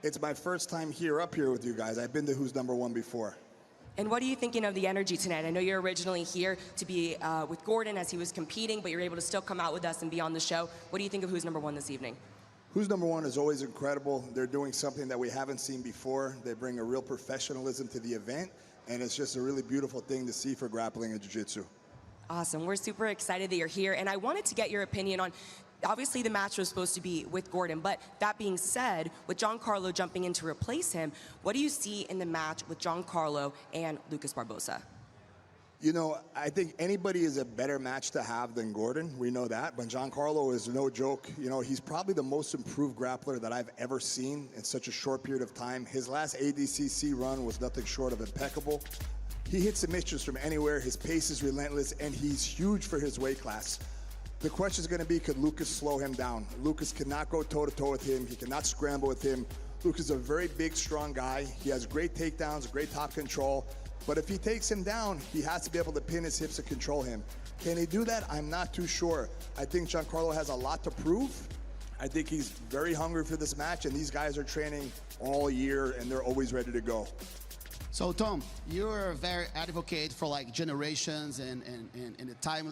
It's my first time up here with you guys. I've been to Who's Number One before. And what are you thinking of the energy tonight? I know you're originally here to be with Gordon as he was competing, but you're able to still come out with us and be on the show. What do you think of Who's Number One this evening? Who's Number One is always incredible. They're doing something that we haven't seen before. They bring a real professionalism to the event, and it's just a really beautiful thing to see for grappling and jiu-jitsu. Awesome. We're super excited that you're here, and I wanted to get your opinion on, obviously the match was supposed to be with Gordon, but that being said, with Giancarlo jumping in to replace him, what do you see in the match with Giancarlo and Lucas Barbosa? You know, I think anybody is a better match to have than Gordon. We know that, but Giancarlo is no joke. You know, he's probably the most improved grappler that I've ever seen in such a short period of time. His last ADCC run was nothing short of impeccable. He hits submissions from anywhere. His pace is relentless, and he's huge for his weight class. The question is going to be, could Lucas slow him down? Lucas cannot go toe-to-toe with him. He cannot scramble with him. Lucas is a very big, strong guy. He has great takedowns, great top control. But if he takes him down, he has to be able to pin his hips and control him. Can he do that? I'm not too sure. I think Giancarlo has a lot to prove. I think he's very hungry for this match, and these guys are training all year, and they're always ready to go. So Tom, you're a very advocate for like generations and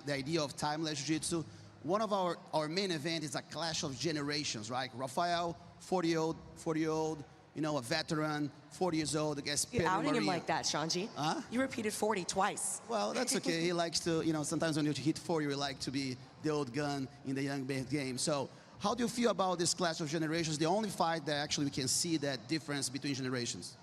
the idea of timeless jiu-jitsu. One of our main event is a clash of generations, right? Rafael, 40-year-old, you know, a veteran, 40 years old against Pedro Marinho. You're outing him like that, Shanji. Huh? You repeated 40 twice. Well, that's okay. He likes to, you know, sometimes when you hit 40, you like to be the old gun in the young man game. So how do you feel about this clash of generations? The only fight that actually we can see that difference between generations.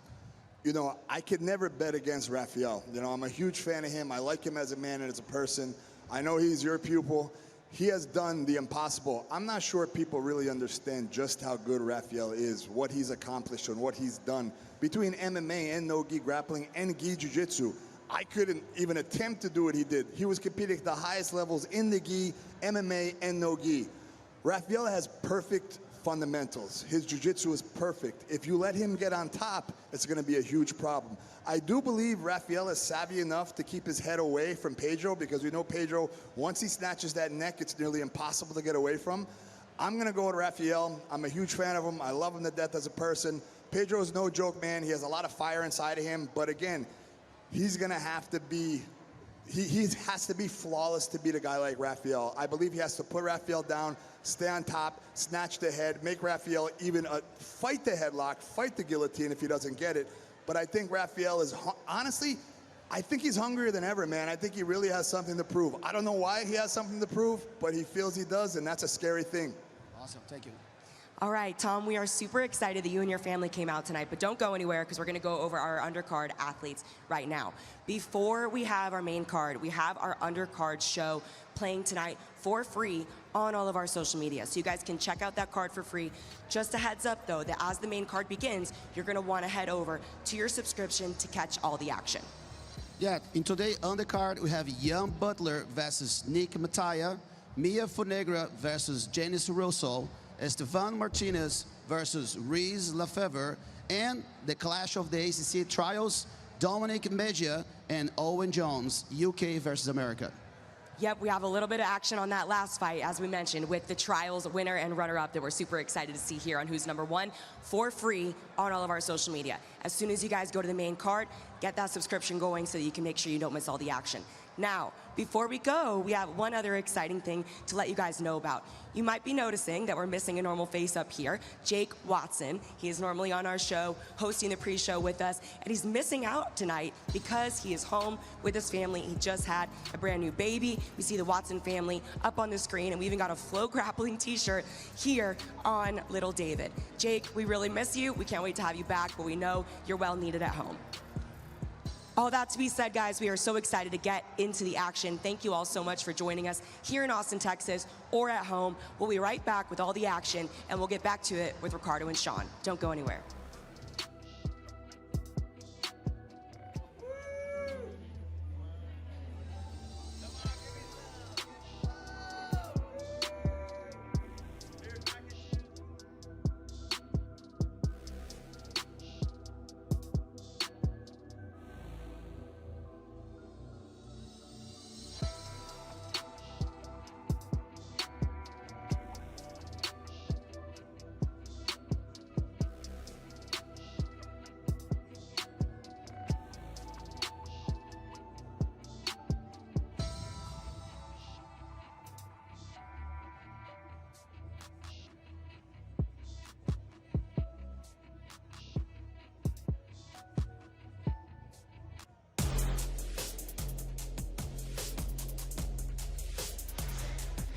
You know, I could never bet against Rafael. You know, I'm a huge fan of him. I like him as a man and as a person. I know he's your pupil. He has done the impossible. I'm not sure people really understand just how good Rafael is, what he's accomplished and what he's done. Between MMA and no-gi grappling and gi jiu-jitsu, I couldn't even attempt to do what he did. He was competing at the highest levels in the gi, MMA, and no-gi. Rafael has perfect fundamentals. His jiu-jitsu is perfect. If you let him get on top, it's going to be a huge problem. I do believe Rafael is savvy enough to keep his head away from Pedro, because we know Pedro, once he snatches that neck, it's nearly impossible to get away from. I'm going to go with Rafael. I'm a huge fan of him. I love him to death as a person. Pedro is no joke, man. He has a lot of fire inside of him. But again, he's going to have to be, he has to be flawless to beat a guy like Rafael. I believe he has to put Rafael down, stay on top, snatch the head, make Rafael even fight the headlock, fight the guillotine if he doesn't get it. But I think Rafael is, honestly, I think he's hungrier than ever, man. I think he really has something to prove. I don't know why he has something to prove, but he feels he does, and that's a scary thing. Awesome, thank you. All right, Tom, we are super excited that you and your family came out tonight, but don't go anywhere because we're going to go over our undercard athletes right now. Before we have our main card, we have our undercard show playing tonight for free on all of our social media. So you guys can check out that card for free. Just a heads up, though, that as the main card begins, you're going to want to head over to your subscription to catch all the action. Yeah, in today's undercard, we have Ian Butler versus Nick Mejia, Mia Funegra versus Janice Rosso, Estevan Martinez versus Reese LaFever, and the clash of the ADCC Trials, Dominic Mejia and Owen Jones, UK versus America. Yep, we have a little bit of action on that last fight, as we mentioned, with the Trials winner and runner-up that we're super excited to see here on Who's Number One for free on all of our social media. As soon as you guys go to the main card, get that subscription going so that you can make sure you don't miss all the action. Now, before we go, we have one other exciting thing to let you guys know about. You might be noticing that we're missing a normal face up here, Jake Watson. He is normally on our show, hosting the pre-show with us, and he's missing out tonight because he is home with his family. He just had a brand new baby. We see the Watson family up on the screen, and we even got a Flow Grappling t-shirt here on Little David. Jake, we really miss you. We can't wait to have you back, but we know you're well needed at home. All that to be said, guys, we are so excited to get into the action. Thank you all so much for joining us here in Austin, Texas, or at home. We'll be right back with all the action, and we'll get back to it with Ricardo and Sean. Don't go anywhere.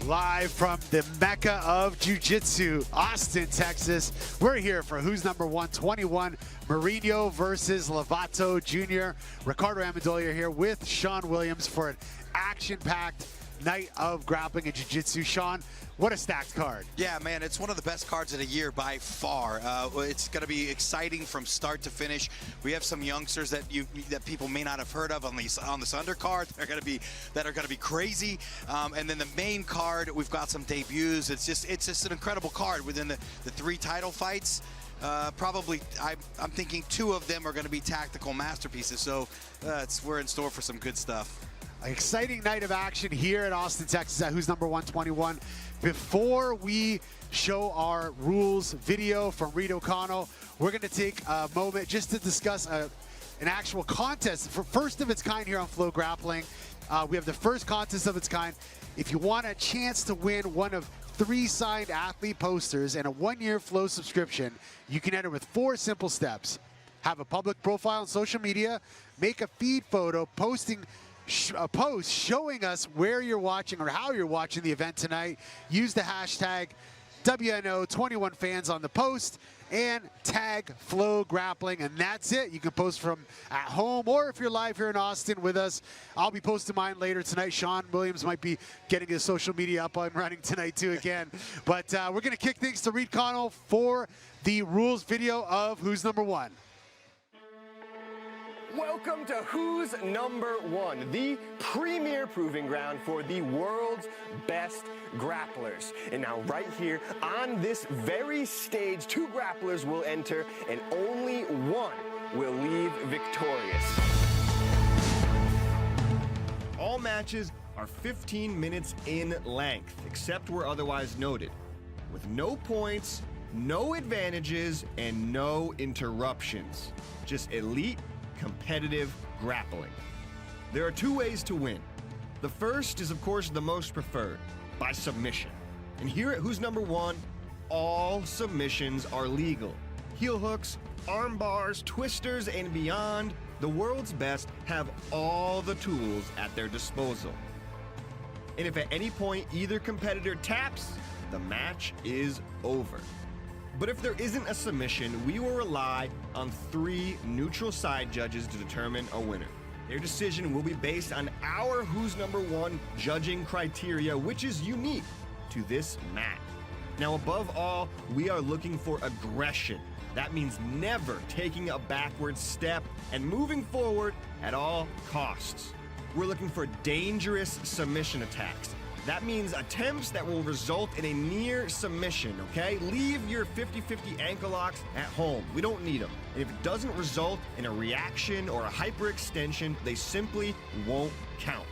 Live from the Mecca of Jiu-Jitsu, Austin, Texas. We're here for Who's Number 121, Marinho versus Lovato Jr. Ricardo Amendolia here with Sean Williams for an action-packed night of grappling and jiu-jitsu. Sean, what a stacked card. Yeah, man, it's one of the best cards of the year by far. It's going to be exciting from start to finish. We have some youngsters that people may not have heard of on this undercard. They're going to be crazy. And then the main card, we've got some debuts. It's just an incredible card within the 3 title fights. Probably, I'm thinking 2 of them are going to be tactical masterpieces. So we're in store for some good stuff. An exciting night of action here at Austin, Texas at Who's Number 121. Before we show our rules video from Reed O'Connell, we're going to take a moment just to discuss an actual contest for first of its kind here on Flow Grappling. We have the first contest of its kind. If you want a chance to win one of 3 signed athlete posters and a 1-year Flow subscription, you can enter with 4 simple steps. Have a public profile on social media, make a feed photo posting a post showing us where you're watching or how you're watching the event tonight. Use the hashtag WNO21fans on the post and tag Flow Grappling, and that's it. You can post from at home, or if you're live here in Austin with us, I'll be posting mine later tonight. Sean Williams might be getting his social media up and running tonight too again. But we're going to kick things to Reed O'Connell for the rules video of Who's Number 1. Welcome to Who's Number 1, the premier proving ground for the world's best grapplers. And now right here on this very stage, 2 grapplers will enter and only one will leave victorious. All matches are 15 minutes in length, except where otherwise noted, with no points, no advantages, and no interruptions. Just elite competitive grappling. There are 2 ways to win. The first is, of course, the most preferred, by submission. And here at Who's Number 1, all submissions are legal. Heel hooks, arm bars, twisters, and beyond, the world's best have all the tools at their disposal. And if at any point either competitor taps, the match is over. But if there isn't a submission, we will rely on 3 neutral side judges to determine a winner. Their decision will be based on our Who's Number 1 judging criteria, which is unique to this match. Now, above all, we are looking for aggression. That means never taking a backward step and moving forward at all costs. We're looking for dangerous submission attacks. That means attempts that will result in a near submission, okay? Leave your 50-50 ankle locks at home. We don't need them. And if it doesn't result in a reaction or a hyperextension, they simply won't count.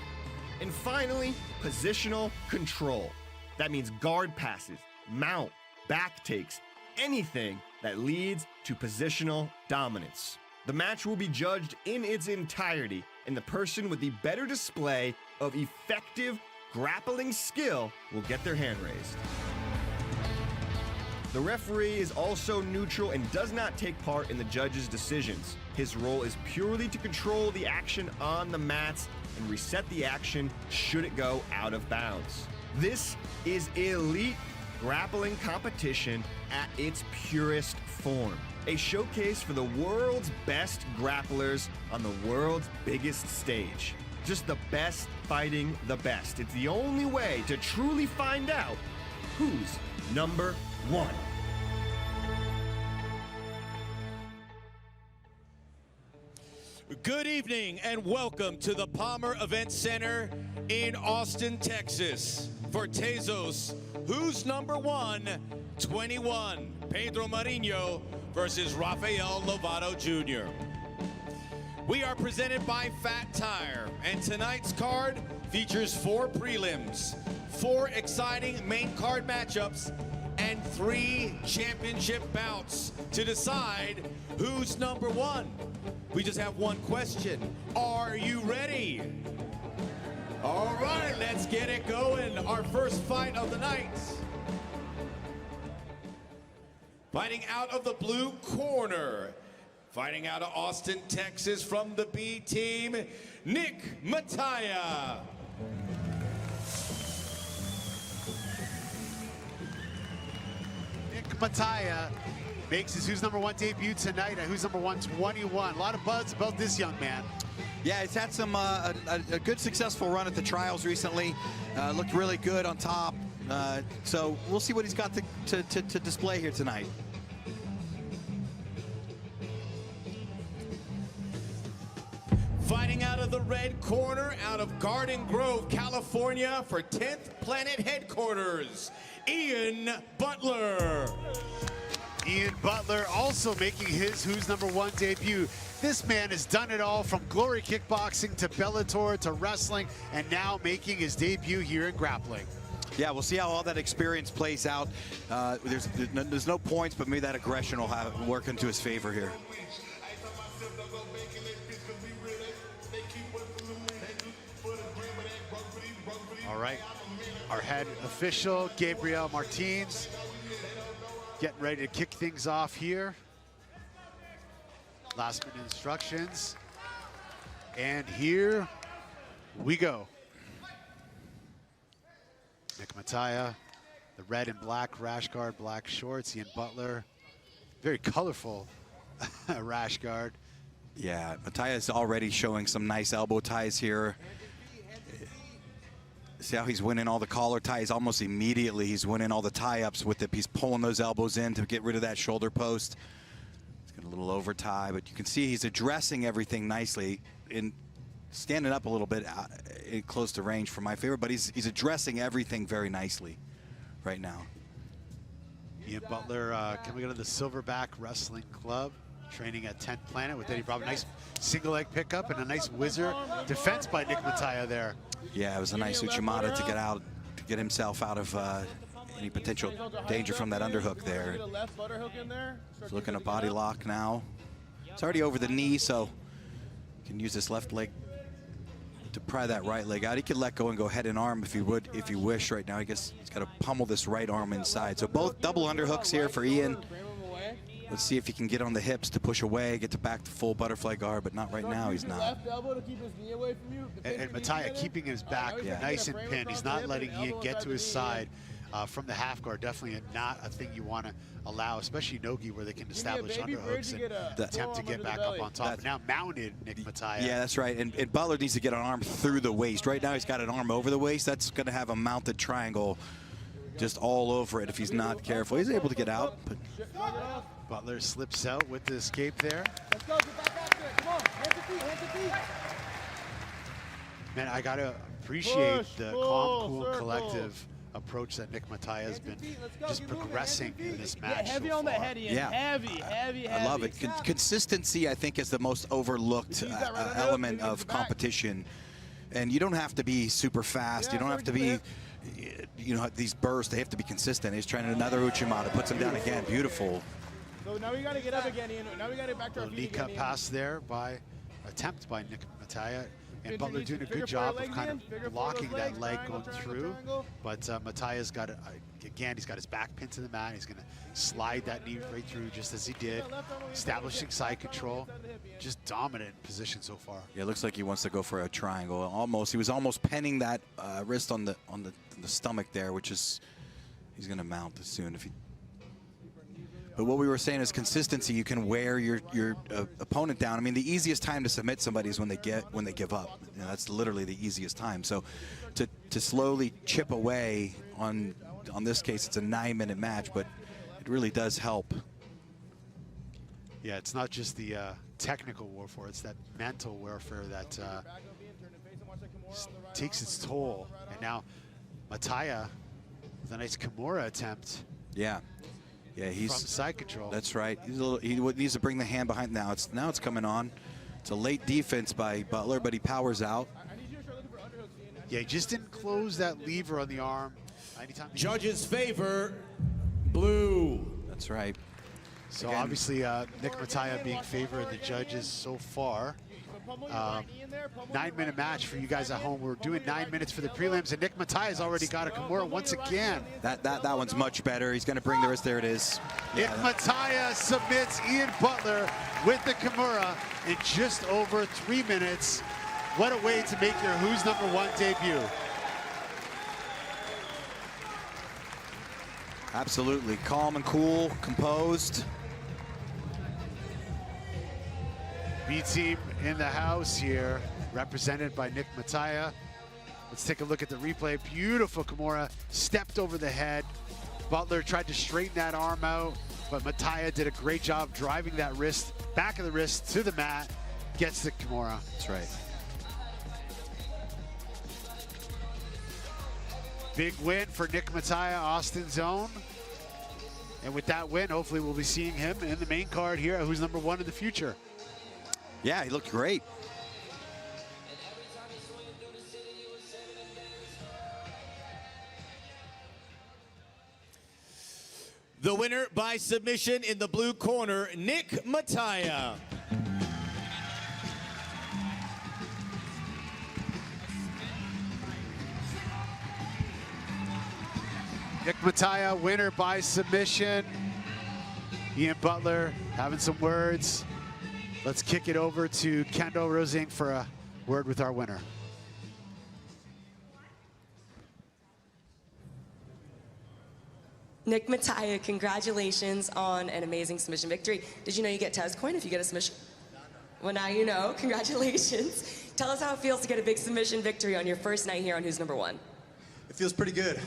And finally, positional control. That means guard passes, mount, back takes, anything that leads to positional dominance. The match will be judged in its entirety, and the person with the better display of effective grappling skill will get their hand raised. The referee is also neutral and does not take part in the judges' decisions. His role is purely to control the action on the mats and reset the action should it go out of bounds. This is elite grappling competition at its purest form. A showcase for the world's best grapplers on the world's biggest stage. Just the best fighting the best. It's the only way to truly find out who's number 1. Good evening and welcome to the Palmer Event Center in Austin, Texas for Tezos Who's Number 121, Pedro Marinho versus Rafael Lovato Jr. We are presented by Fat Tire, and tonight's card features 4 prelims, 4 exciting main card matchups, and 3 championship bouts to decide who's number 1. We just have one question. Are you ready? All right, let's get it going. Our first fight of the night. Fighting out of the blue corner. Fighting out of Austin, Texas from the B team, Nick Mejia. Nick Mejia makes his Who's Number One debut tonight at Who's Number 121. A lot of buzz about this young man. Yeah, he's had some a good successful run at the trials recently. Looked really good on top. So we'll see what he's got to display here tonight. Fighting out of the red corner, out of Garden Grove, California, for 10th Planet Headquarters, Ian Butler. Ian Butler also making his Who's Number One debut. This man has done it all, from Glory Kickboxing to Bellator to wrestling, and now making his debut here in grappling. Yeah, we'll see how all that experience plays out. There's no points, but maybe that aggression will work into his favor here. All right, our head official, Gabriel Martinez, getting ready to kick things off here. Last minute instructions. And here we go. Nick Mejia, the red and black rash guard, black shorts. Ian Butler, very colorful rash guard. Yeah, Mejia is already showing some nice elbow ties here. See how he's winning all the collar ties almost immediately. He's winning all the tie-ups with it. He's pulling those elbows in to get rid of that shoulder post. He's got a little over tie, but you can see he's addressing everything nicely in standing up a little bit close to range for my favorite, but he's addressing everything very nicely right now. Ian Butler coming out of the Silverback Wrestling Club, training at 10th Planet with Eddie Bravo. Nice single leg pickup and a nice whizzer defense by Nick Mejia there. Yeah, it was a nice Uchimata to get himself out of any potential danger from that underhook there. He's looking to body lock now. It's already over the knee, so he can use this left leg to pry that right leg out. He could let go and go head and arm if he would, if he wished. Right now, I guess he's got to pummel this right arm inside. So both double underhooks here for Ian. Let's see if he can get on the hips to push away, get to back to full butterfly guard, but not right now. He's not. And Mejia keeping his back nice and pinned. He's not letting Ian get to his side from the half guard. Definitely not a thing you want to allow, especially Nogi, where they can establish underhooks and attempt to get back up on top. Now mounted Nick Mejia. Yeah, that's right. And Butler needs to get an arm through the waist. Right now he's got an arm over the waist. That's going to have a mounted triangle just all over it if he's not careful. He's able to get out, but Butler slips out with the escape there. Let's go, get back after it. Come on, hands to feet, hands to feet. Man, I gotta appreciate the calm, cool, collective approach that Nick Mejia has been just progressing in this match. Heavy so on the far. head, Ian. Yeah. Heavy. I love it. Consistency, I think, is the most overlooked element of competition. And you don't have to be super fast. You don't have to be, these bursts. They have to be consistent. He's trying another Uchimata, puts him down again. Beautiful. So now we got to get up again, Ian. Now we got to get back to our feet knee again, cut Ian. pass there by attempt by Nick Mejia. And Butler doing a good job of kind of blocking that leg going through. But Mejia's got it, again, he's got his back pinned to the mat. He's going to slide that knee right through just as he did. Establishing side control. Just dominant position so far. Yeah, it looks like he wants to go for a triangle. Almost, he was almost penning that wrist on the stomach there, which is, he's going to mount as soon if he. But what we were saying is consistency. You can wear your opponent down. I mean, the easiest time to submit somebody is when they give up. That's literally the easiest time. So to slowly chip away on this case, it's a 9-minute match, but it really does help. Yeah, it's not just the technical warfare; it's that mental warfare that takes its toll. And now Mejia with a nice Kimura attempt. Yeah. Yeah, he's from side control. That's right. He needs to bring the hand behind. Now it's coming on. It's a late defense by Butler, but he powers out. Yeah, he just didn't close that lever on the arm. Anytime Judges favor blue. That's right. So again, obviously Nick Mejia being favored the judges so far. 9-minute match for you guys at home. We're doing 9 minutes for the prelims, and Nick Mejia's already got a Kimura once again. That one's much better. He's going to bring the wrist. There it is. Nick Mejia submits Ian Butler with the Kimura in just over 3 minutes. What a way to make your Who's Number One debut. Absolutely. Calm and cool, composed. B team in the house here, represented by Nick Mejia. Let's take a look at the replay. Beautiful Kimura, stepped over the head. Butler tried to straighten that arm out, but Mejia did a great job driving that wrist, back of the wrist to the mat, gets the Kimura. That's right. Big win for Nick Mejia, Austin's own. And with that win, hopefully we'll be seeing him in the main card here, who's #1 in the future. Yeah, he looked great. The winner by submission in the blue corner, Nick Mejia. Nick Mejia, winner by submission. Ian Butler having some words. Let's kick it over to Kendall Rosing for a word with our winner. Nick Mejia, congratulations on an amazing submission victory. Did you know you get Tez coin if you get a submission? Well, now you know. Congratulations. Tell us how it feels to get a big submission victory on your first night here on Who's Number One. It feels pretty good.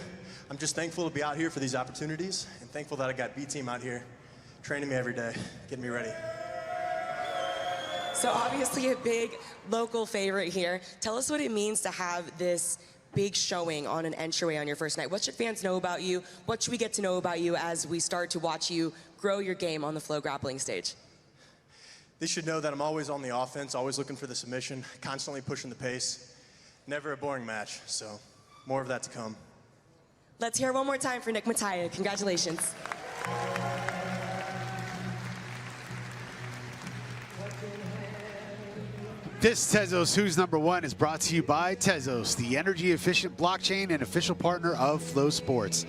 I'm just thankful to be out here for these opportunities and thankful that I got B-Team out here training me every day, getting me ready. So obviously a big local favorite here. Tell us what it means to have this big showing on an entryway on your first night. What should fans know about you? What should we get to know about you as we start to watch you grow your game on the Flow grappling stage? They should know that I'm always on the offense, always looking for the submission, constantly pushing the pace. Never a boring match, so more of that to come. Let's hear it one more time for Nick Mejia. Congratulations. This Tezos Who's Number One is brought to you by Tezos, the energy efficient blockchain and official partner of Flow Sports.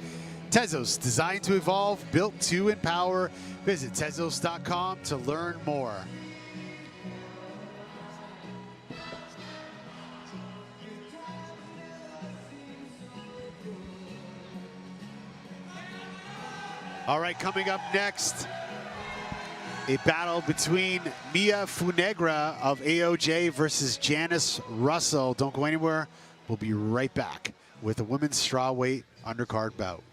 Tezos, designed to evolve, built to empower. Visit Tezos.com to learn more. All right, coming up next, a battle between Mia Funegra of AOJ versus Janice Russell. Don't go anywhere. We'll be right back with a women's strawweight undercard bout.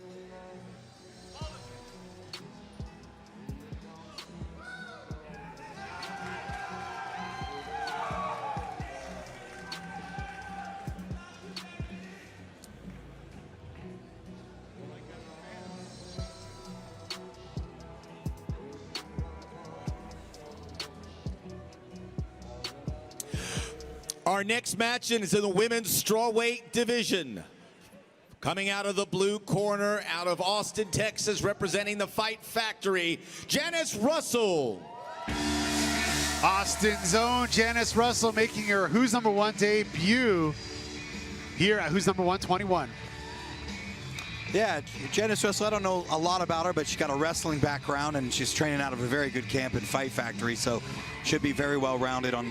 Our next match is in the women's strawweight division. Coming out of the blue corner, out of Austin, Texas, representing the Fight Factory, Janice Russell. Austin's own Janice Russell making her Who's Number One debut here at Who's Number 121. Yeah, Janice Russell, I don't know a lot about her, but she's got a wrestling background and she's training out of a very good camp in Fight Factory, so should be very well rounded on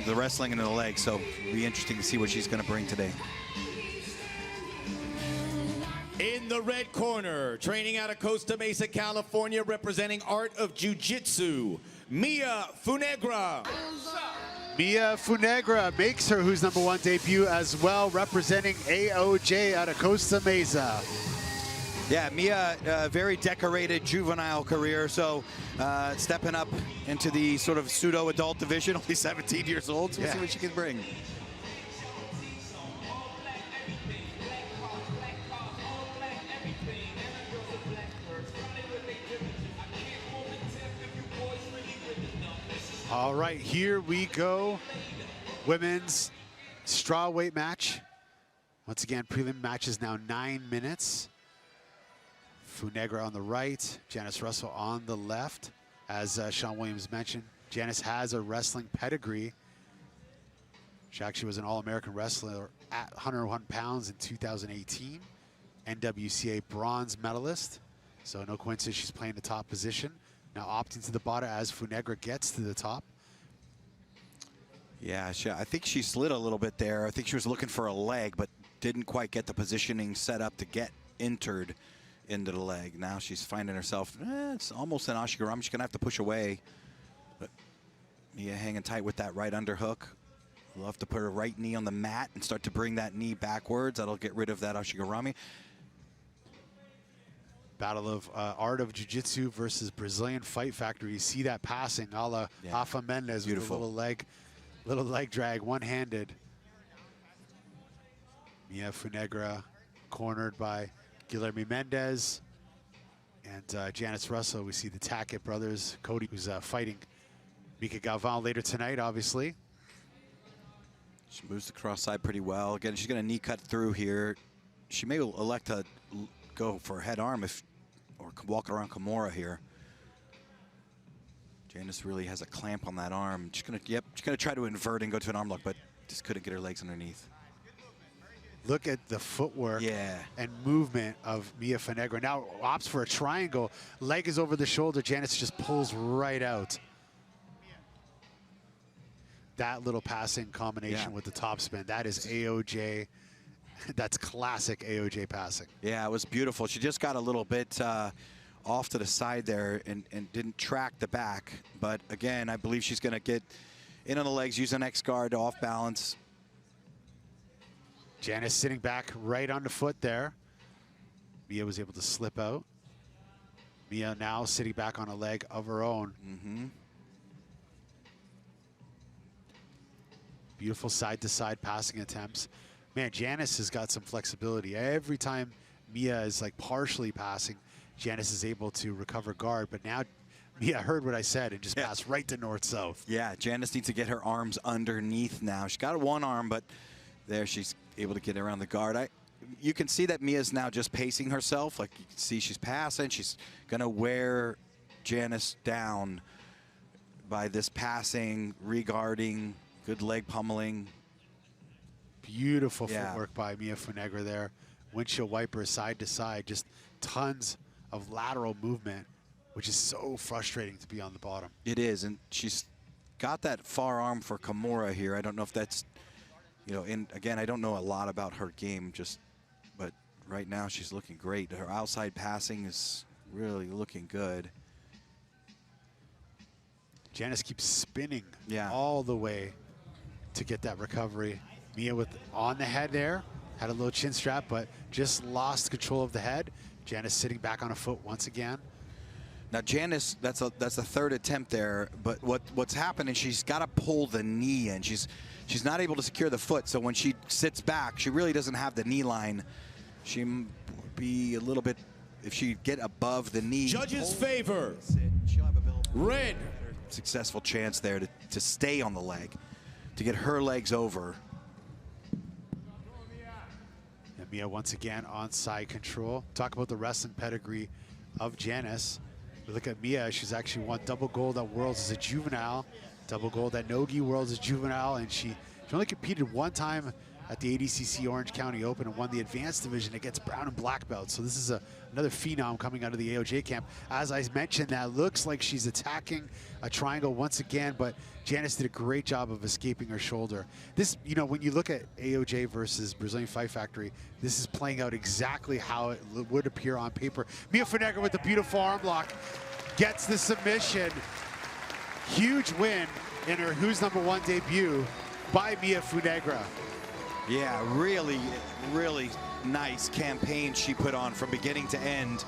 the wrestling and the legs, so it'll be interesting to see what she's going to bring today. In the red corner, training out of Costa Mesa, California, representing Art of Jiu-Jitsu, Mia Funegra. Mia Funegra makes her Who's Number One debut as well, representing AOJ out of Costa Mesa. Yeah, Mia, very decorated juvenile career, so stepping up into the sort of pseudo-adult division, only 17 years old, so we'll see what she can bring. All right, here we go. Women's strawweight match. Once again, prelim match is now 9 minutes. Funegra on the right, Janice Russell on the left. As Sean Williams mentioned, Janice has a wrestling pedigree. She actually was an All-American wrestler at 101 pounds in 2018. NWCA bronze medalist. So no coincidence she's playing the top position. Now opting to the bottom as Funegra gets to the top. Yeah, I think she slid a little bit there. I think she was looking for a leg, but didn't quite get the positioning set up to get entered. into the leg. Now she's finding herself, it's almost an Ashigarami. She's going to have to push away. But Mia hanging tight with that right underhook. We'll have to put her right knee on the mat and start to bring that knee backwards. That'll get rid of that Ashigarami. Battle of art of jiu-jitsu versus Brazilian Fight Factory. You see that passing a la Rafa Mendes with a little leg drag, one-handed. Mia Funegra cornered by Guilherme Mendes and Janice Russell. We see the Tackett brothers. Kody, who's fighting Mica Galvao later tonight, obviously. She moves the cross side pretty well. Again, she's going to knee cut through here. She may elect to go for a head arm or walk around Kimura here. Janice really has a clamp on that arm. She's going to try to invert and go to an arm lock, but just couldn't get her legs underneath. Look at the footwork and movement of Mia Funegra. Now opts for a triangle. Leg is over the shoulder. Janice just pulls right out. That little passing combination with the top spin, that is AOJ. That's classic AOJ passing. Yeah, it was beautiful. She just got a little bit off to the side there and didn't track the back. But again, I believe she's going to get in on the legs, use an X guard to off balance. Janice sitting back right on the foot there. Mia was able to slip out. Mia now sitting back on a leg of her own. Beautiful side-to-side passing attempts. Man, Janice has got some flexibility. Every time Mia is like partially passing, Janice is able to recover guard. But now Mia heard what I said and just passed right to north-south. Yeah, Janice needs to get her arms underneath now. She's got one arm, but there she's able to get around the guard. You can see that Mia's now just pacing herself. Like you can see she's passing. She's going to wear Janice down by this passing, regarding, good leg pummeling. Beautiful footwork by Mia Funegra there. Windshield wiper side to side, just tons of lateral movement, which is so frustrating to be on the bottom. It is, and she's got that far arm for Kimura here. I don't know if that's, you know, and again, I don't know a lot about her game, but right now she's looking great. Her outside passing is really looking good. Janice keeps spinning all the way to get that recovery. Mia with on the head there, had a little chin strap, but just lost control of the head. Janice sitting back on a foot once again. Now Janice, that's a third attempt there, but what's happening, she's got to pull the knee in. She's not able to secure the foot, so when she sits back, she really doesn't have the knee line. She be a little bit, if she get above the knee. Judges favor. She'll have a red. Successful chance there to stay on the leg, to get her legs over. And Mia once again on side control. Talk about the wrestling pedigree of Janice. We look at Mia, she's actually won double gold at Worlds as a juvenile, double gold at Nogi Worlds as a juvenile, and she only competed one time at the ADCC Orange County Open and won the advanced division against brown and black belts. So this is another phenom coming out of the AOJ camp. As I mentioned, that looks like she's attacking a triangle once again, but Janice did a great job of escaping her shoulder. This, you know, when you look at AOJ versus Brazilian Fight Factory, this is playing out exactly how it would appear on paper. Mia Funegra with the beautiful arm lock gets the submission. Huge win in her Who's Number One debut by Mia Funegra. Yeah, really, really nice campaign she put on from beginning to end.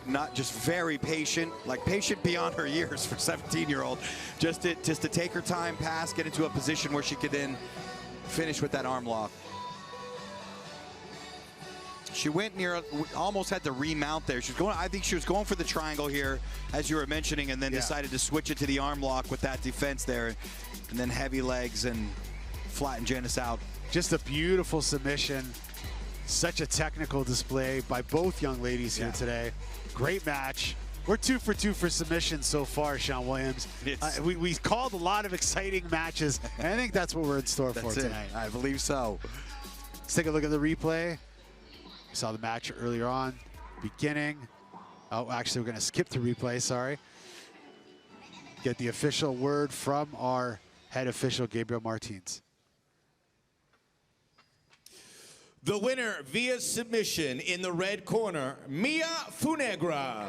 Not just very patient, like patient beyond her years for 17-year-old, just to take her time, pass, get into a position where she could then finish with that arm lock. She went near, almost had to remount there. She was going, I think she was going for the triangle here, as you were mentioning, and then decided to switch it to the arm lock with that defense there, and then heavy legs and flatten Janice out. Just a beautiful submission. Such a technical display by both young ladies here today. Great match. We're 2 for 2 for submissions so far, Sean Williams. We called a lot of exciting matches, and I think that's what we're in store for tonight. I believe so. Let's take a look at the replay. We saw the match earlier on, beginning. Oh, actually, we're going to skip the replay, sorry. Get the official word from our head official, Gabriel Martins. The winner via submission in the red corner, Mia Funegra.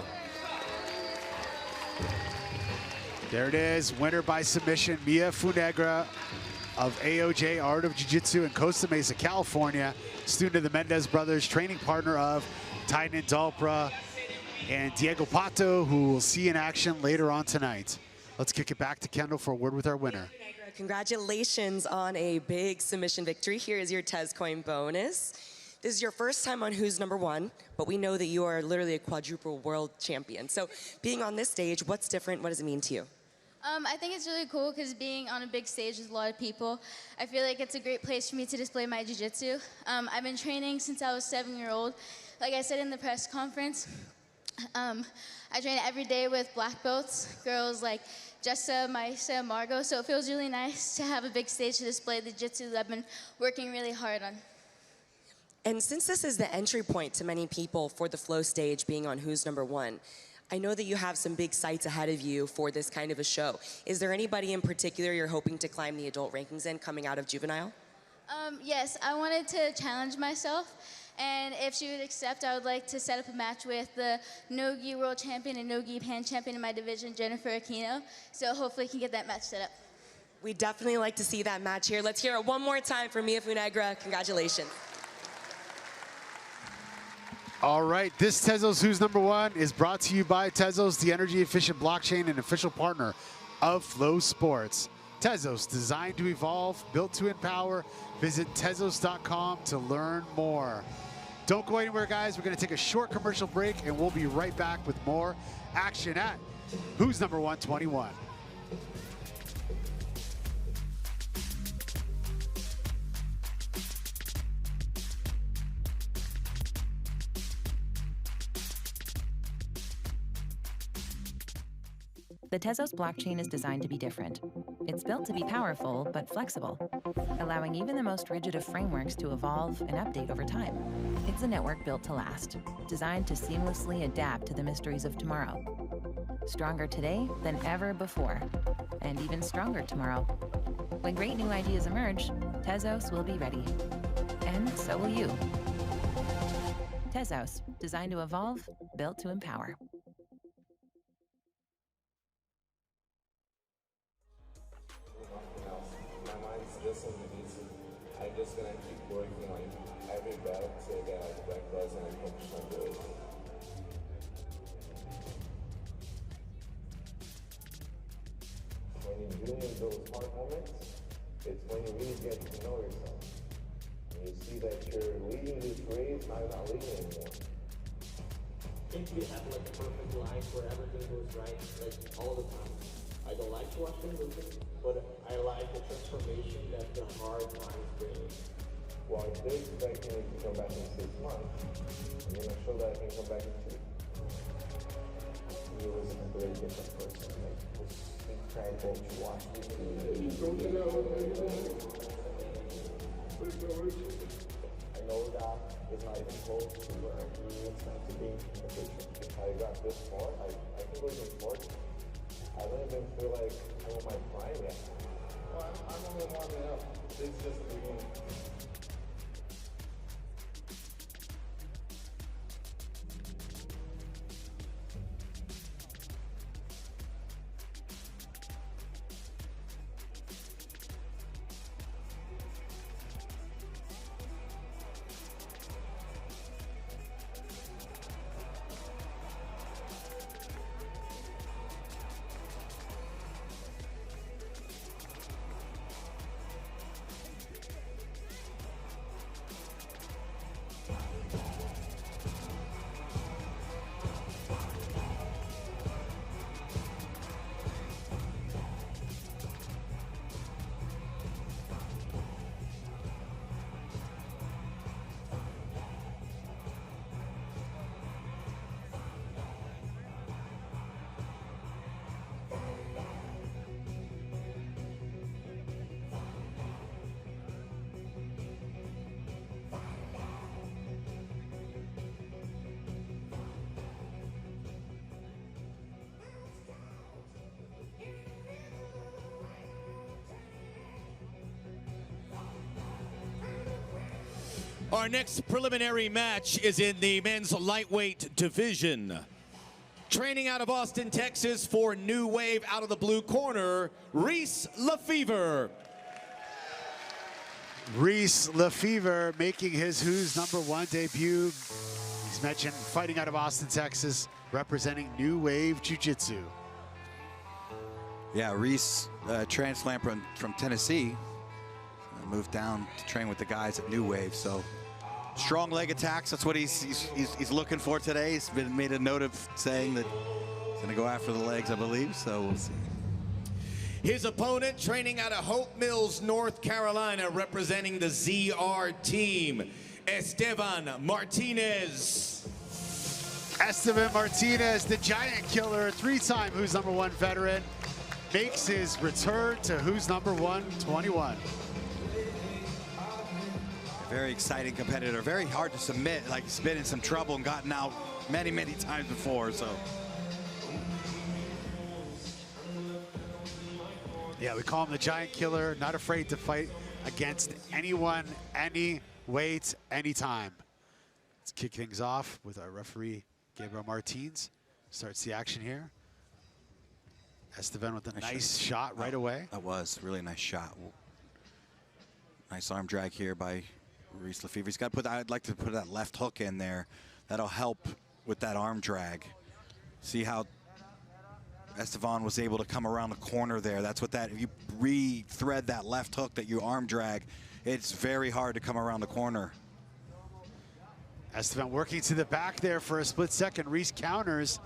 There it is, winner by submission, Mia Funegra of AOJ Art of Jiu-Jitsu in Costa Mesa, California. Student of the Mendez brothers, training partner of Titan Dalpra and Diego Pato, who we'll see in action later on tonight. Let's kick it back to Kendall for a word with our winner. Congratulations on a big submission victory. Here is your Tez coin bonus. This is your first time on Who's Number One, but we know that you are literally a quadruple world champion. So being on this stage, what's different? What does it mean to you? I think it's really cool because being on a big stage with a lot of people, I feel like it's a great place for me to display my jiu-jitsu. I've been training since I was 7-year-old. Like I said in the press conference, I train every day with black belts, girls like Jessa, Maisa, Margot, so it feels really nice to have a big stage to display the jiu-jitsu that I've been working really hard on. And since this is the entry point to many people for the flow stage being on Who's Number One, I know that you have some big sights ahead of you for this kind of a show. Is there anybody in particular you're hoping to climb the adult rankings in coming out of juvenile? Yes, I wanted to challenge myself, and if she would accept, I would like to set up a match with the no-gi world champion and no-gi pan champion in my division, Jennifer Aquino, so hopefully we can get that match set up. We'd definitely like to see that match here. Let's hear it one more time for Mia Funegra. Congratulations. All right, this Tezos Who's Number One is brought to you by Tezos, the energy efficient blockchain and official partner of Flow Sports. Tezos, designed to evolve, built to empower. Visit Tezos.com to learn more. Don't go anywhere, guys. We're going to take a short commercial break, and we'll be right back with more action at Who's Number 121. The Tezos blockchain is designed to be different. It's built to be powerful, but flexible, allowing even the most rigid of frameworks to evolve and update over time. It's a network built to last, designed to seamlessly adapt to the mysteries of tomorrow. Stronger today than ever before, and even stronger tomorrow. When great new ideas emerge, Tezos will be ready. And so will you. Tezos, designed to evolve, built to empower. Just in jiu-jitsu, I'm just gonna keep working on every belt to get like black belts and focus on good. When you're doing those hard moments, it's when you really get to know yourself. And you see that you're leading this race, now you're not leading anymore. I think we have like a perfect life where everything goes right, like all the time. I don't like to watch them losing, but I like the transformation that the hard times bring. Well, if they're expecting me to come back in 6 months, I'm gonna show that I can come back in 2. He was a completely different person. Like, it was incredible to watch. I know that it's not even close to where he was meant to be in the picture. If I got this far, I can go even farther. I don't even feel like I'm on my prime yet. Well, I'm only warming up. This is just the beginning. Our next preliminary match is in the men's lightweight division. Training out of Austin, Texas for New Wave out of the blue corner, Reese LaFever. Reese LaFever making his Who's Number One debut. He's mentioned fighting out of Austin, Texas, representing New Wave Jiu-Jitsu. Yeah, Reese, transplant from Tennessee, moved down to train with the guys at New Wave. So strong leg attacks, that's what he's looking for today. He's made a note of saying that he's going to go after the legs, I believe, so we'll see. His opponent training out of Hope Mills, North Carolina, representing the ZR team, Estevan Martinez. Estevan Martinez, the giant killer, three-time Who's Number One veteran, makes his return to Who's Number One 21. Very exciting competitor, very hard to submit. Like, he's been in some trouble and gotten out many, many times before, so. Yeah, we call him the giant killer, not afraid to fight against anyone, any weight, anytime. Let's kick things off with our referee, Gabriel Martins. Starts the action here. Estevan with a nice shot right away. That was a really nice shot. Nice arm drag here by Reese LaFever. He's got to put, I'd like to put that left hook in there. That'll help with that arm drag. See how Estevan was able to come around the corner there. That's what that, if you re-thread that left hook that you arm drag, it's very hard to come around the corner. Estevan working to the back there for a split second. Reese counters.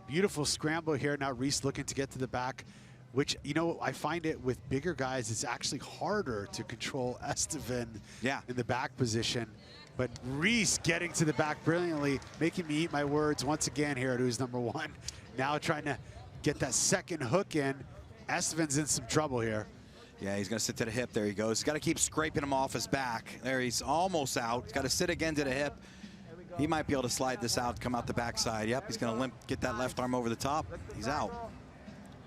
Beautiful scramble here. Now Reese looking to get to the back, which, you know, I find it with bigger guys, it's actually harder to control Estevan in the back position. But Reese getting to the back brilliantly, making me eat my words once again here at Who's Number One. Now trying to get that second hook in. Estevan's in some trouble here. Yeah, he's going to sit to the hip. There he goes. He's got to keep scraping him off his back. There, he's almost out. He's got to sit again to the hip. He might be able to slide this out, come out the backside. Yep, he's going to limp, get that left arm over the top. He's out.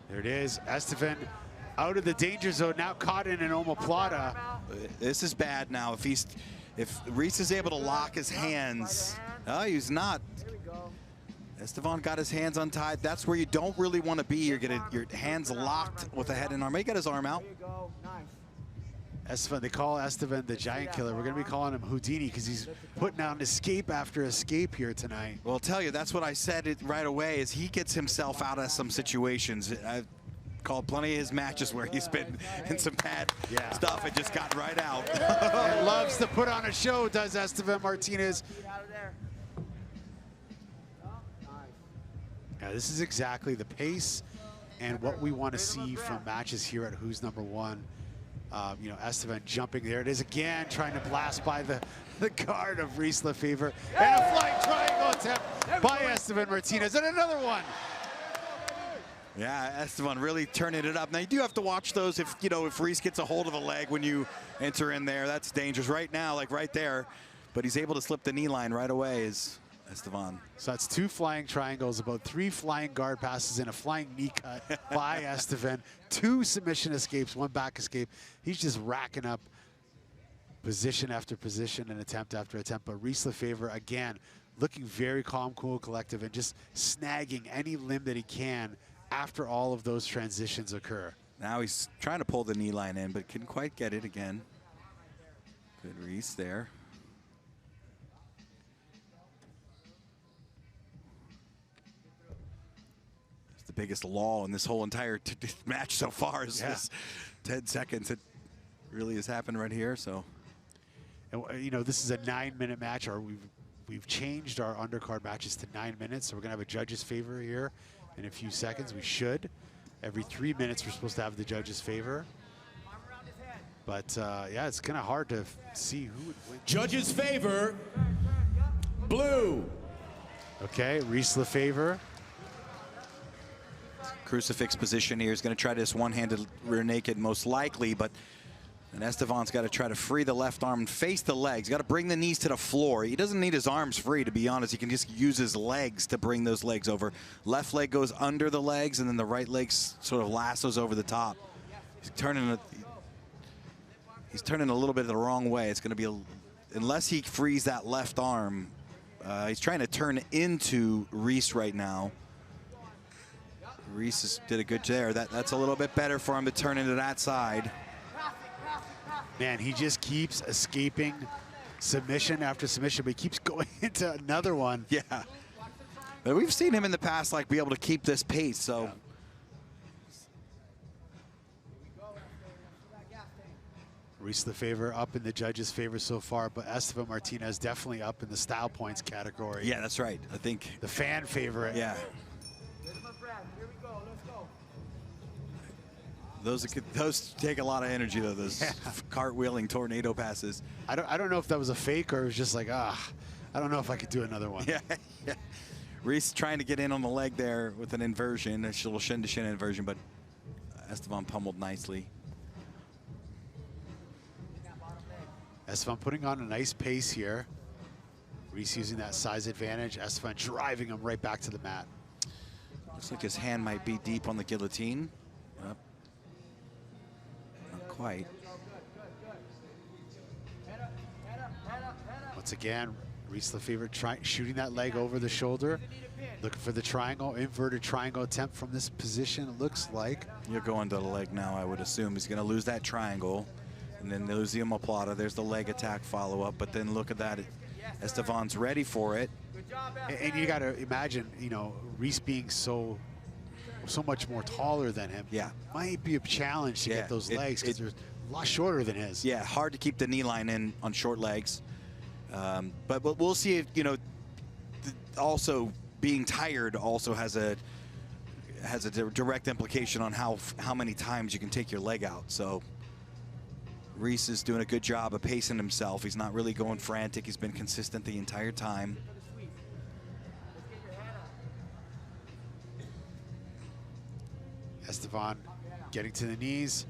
There it is. Estevan out of the danger zone, now caught in an omoplata. This is bad now. If Reese is able to lock his hands, oh, he's not. Estevan got his hands untied. That's where you don't really want to be. You're getting your hands locked with a head and arm. He got his arm out. Estevan, they call Estevan the giant killer. We're going to be calling him Houdini because he's putting out escape after escape here tonight. Well, I'll tell you, that's what I said right away, is he gets himself out of some situations. I've called plenty of his matches where he's been in some bad stuff and just got right out. And loves to put on a show, does Estevan Martinez. Yeah, this is exactly the pace and what we want to see from matches here at Who's Number One. You know, Estevan jumping there. It is again, trying to blast by the guard of Reese LaFever. And a flying triangle attempt by Estevan Martinez. And another one. Yeah, Estevan really turning it up. Now, you do have to watch those if, you know, if Reese gets a hold of a leg when you enter in there. That's dangerous right now, like right there. But he's able to slip the knee line right away, is Estevan. So that's 2 flying triangles, about 3 flying guard passes, and a flying knee cut by Estevan. 2 submission escapes, 1 back escape. He's just racking up position after position and attempt after attempt. But Reese LaFever, again, looking very calm, cool, collective, and just snagging any limb that he can after all of those transitions occur. Now he's trying to pull the knee line in, but couldn't quite get it again. Good Reese there. Biggest lull in this whole entire match so far is this 10 seconds. It really has happened right here. So, and, you know, this is a 9-minute match, or we've changed our undercard matches to 9 minutes. So we're gonna have a judge's favor here in a few seconds. We should. Every 3 minutes we're supposed to have the judge's favor. But yeah, it's kind of hard to see who would win. Judge's favor, blue. Okay, Reese LaFever. Crucifix position here. He's going to try this one-handed rear naked most likely, but and Estevan's got to try to free the left arm and face the legs. He's got to bring the knees to the floor. He doesn't need his arms free, to be honest. He can just use his legs to bring those legs over. Left leg goes under the legs, and then the right leg sort of lassos over the top. He's turning a little bit the wrong way. It's going to be unless he frees that left arm, he's trying to turn into Reese right now. Reese did a good there. That's a little bit better for him to turn into that side. Man, he just keeps escaping submission after submission, but he keeps going into another one. Yeah. But we've seen him in the past, like, be able to keep this pace, so. Yeah. Reese LaFever up in the judges' favor so far, but Estevan Martinez definitely up in the style points category. Yeah, that's right. I think the fan favorite. Yeah. Those take a lot of energy, though. Those cartwheeling tornado passes. I don't know if that was a fake or it was just like, I don't know if I could do another one. Yeah. Reese trying to get in on the leg there with an inversion, a little shin-to-shin inversion, but Estevan pummeled nicely. Estevan putting on a nice pace here. Reese using that size advantage. Estevan driving him right back to the mat. Looks like his hand might be deep on the guillotine. Yep. Not quite. Once again, Reese LaFever shooting that leg over the shoulder. Looking for the triangle, inverted triangle attempt from this position, it looks like. You're going to the leg now, I would assume. He's going to lose that triangle. And then lose the omoplata. There's the leg attack follow-up. But then look at that. Estevan's ready for it. And you got to imagine, you know, Reese being so much more taller than him. Yeah. Might be a challenge to get those legs because they're a lot shorter than his. Yeah, hard to keep the knee line in on short legs. But we'll see if, you know, also being tired also has a direct implication on how many times you can take your leg out. So Reese is doing a good job of pacing himself. He's not really going frantic. He's been consistent the entire time. Estevan getting to the knees.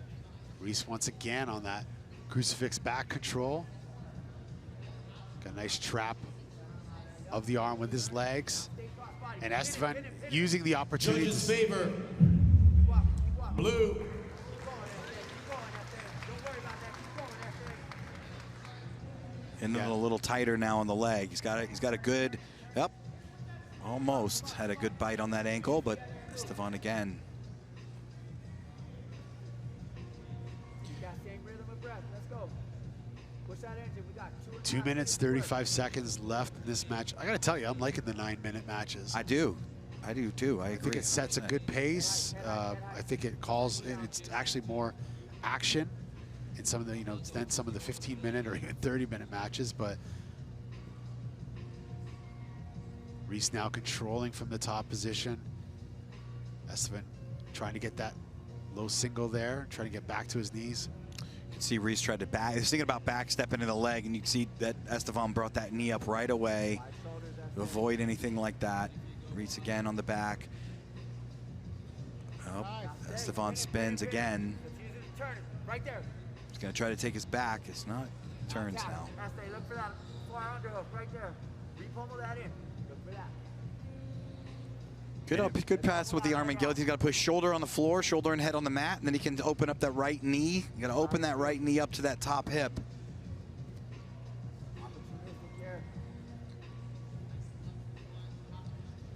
Reese once again on that crucifix back control. Got a nice trap of the arm with his legs. And Estevan using the opportunity. Judges favor. Blue. And a little tighter now on the leg. He's got a good, yep, almost had a good bite on that ankle, but Estevan again. 2 minutes, 35 seconds left in this match. I gotta tell you, I'm liking the 9-minute matches. I do too, I agree. I think it sets a good pace. I think it calls, and it's actually more action in some of the, than some of the 15-minute or even 30-minute matches, but Reese now controlling from the top position. Estevan trying to get that low single there, trying to get back to his knees. You can see Reese tried to back, he was thinking about back stepping in the leg, and you can see that Estevan brought that knee up right away to avoid anything like that. Reese again on the back. Oh, Estevan spins again. Right there. He's gonna try to take his back. It's not. Turns now. Look for that far underhook right there. Repummel that in. Look for that. Good pass with the arm and guillotine. He's got to push shoulder on the floor, shoulder and head on the mat, and then he can open up that right knee. You got to open that right knee up to that top hip.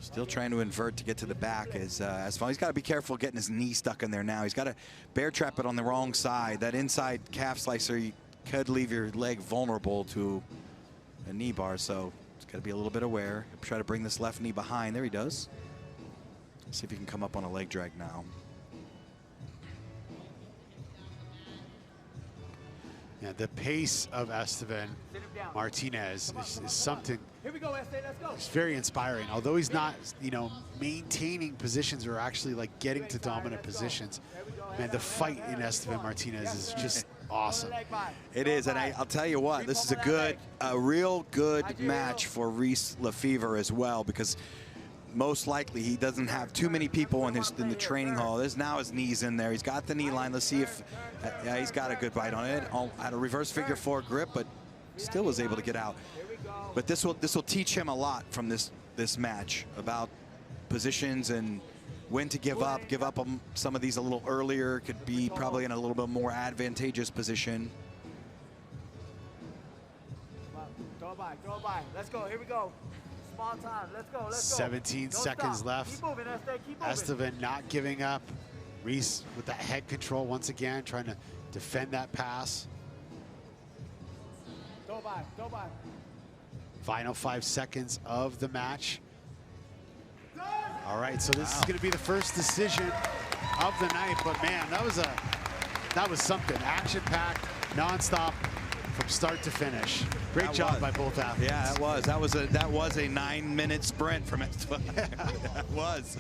Still trying to invert to get to the back as far. He's got to be careful getting his knee stuck in there now. He's got to bear trap it on the wrong side. That inside calf slicer could leave your leg vulnerable to a knee bar, so he's got to be a little bit aware. Try to bring this left knee behind. There he does. See if he can come up on a leg drag now. Yeah, the pace of Estevan Martinez is something. Here we go, Estevan, let's go. It's very inspiring. Although he's not, maintaining positions or actually like getting to dominant positions. Man, the fight in Estevan Martinez is just awesome. It is, and I'll tell you what, this is a real good match for Reese LaFever as well, because most likely he doesn't have too many people in the training hall. There's now his knees in there. He's got the knee line. Let's see if he's got a good bite on it. Had a reverse figure 4 grip, but still was able to get out. But this will teach him a lot from this match about positions and when to give up. Give up some of these a little earlier. Could be probably in a little bit more advantageous position. Throw it by, throw it by. Let's go, here we go. Small time, let's go, let's go. 17 Don't seconds stop. left. Keep moving, Esther, keep moving. Estevan not giving up. Reese with that head control once again, trying to defend that pass. Throw it by, throw it by. Final 5 seconds of the match. All right, so this is going to be the first decision of the night, but man, that was something. Action-packed, nonstop, from start to finish. Great job by both athletes. Yeah, that was a 9-minute sprint from Estevan. That was.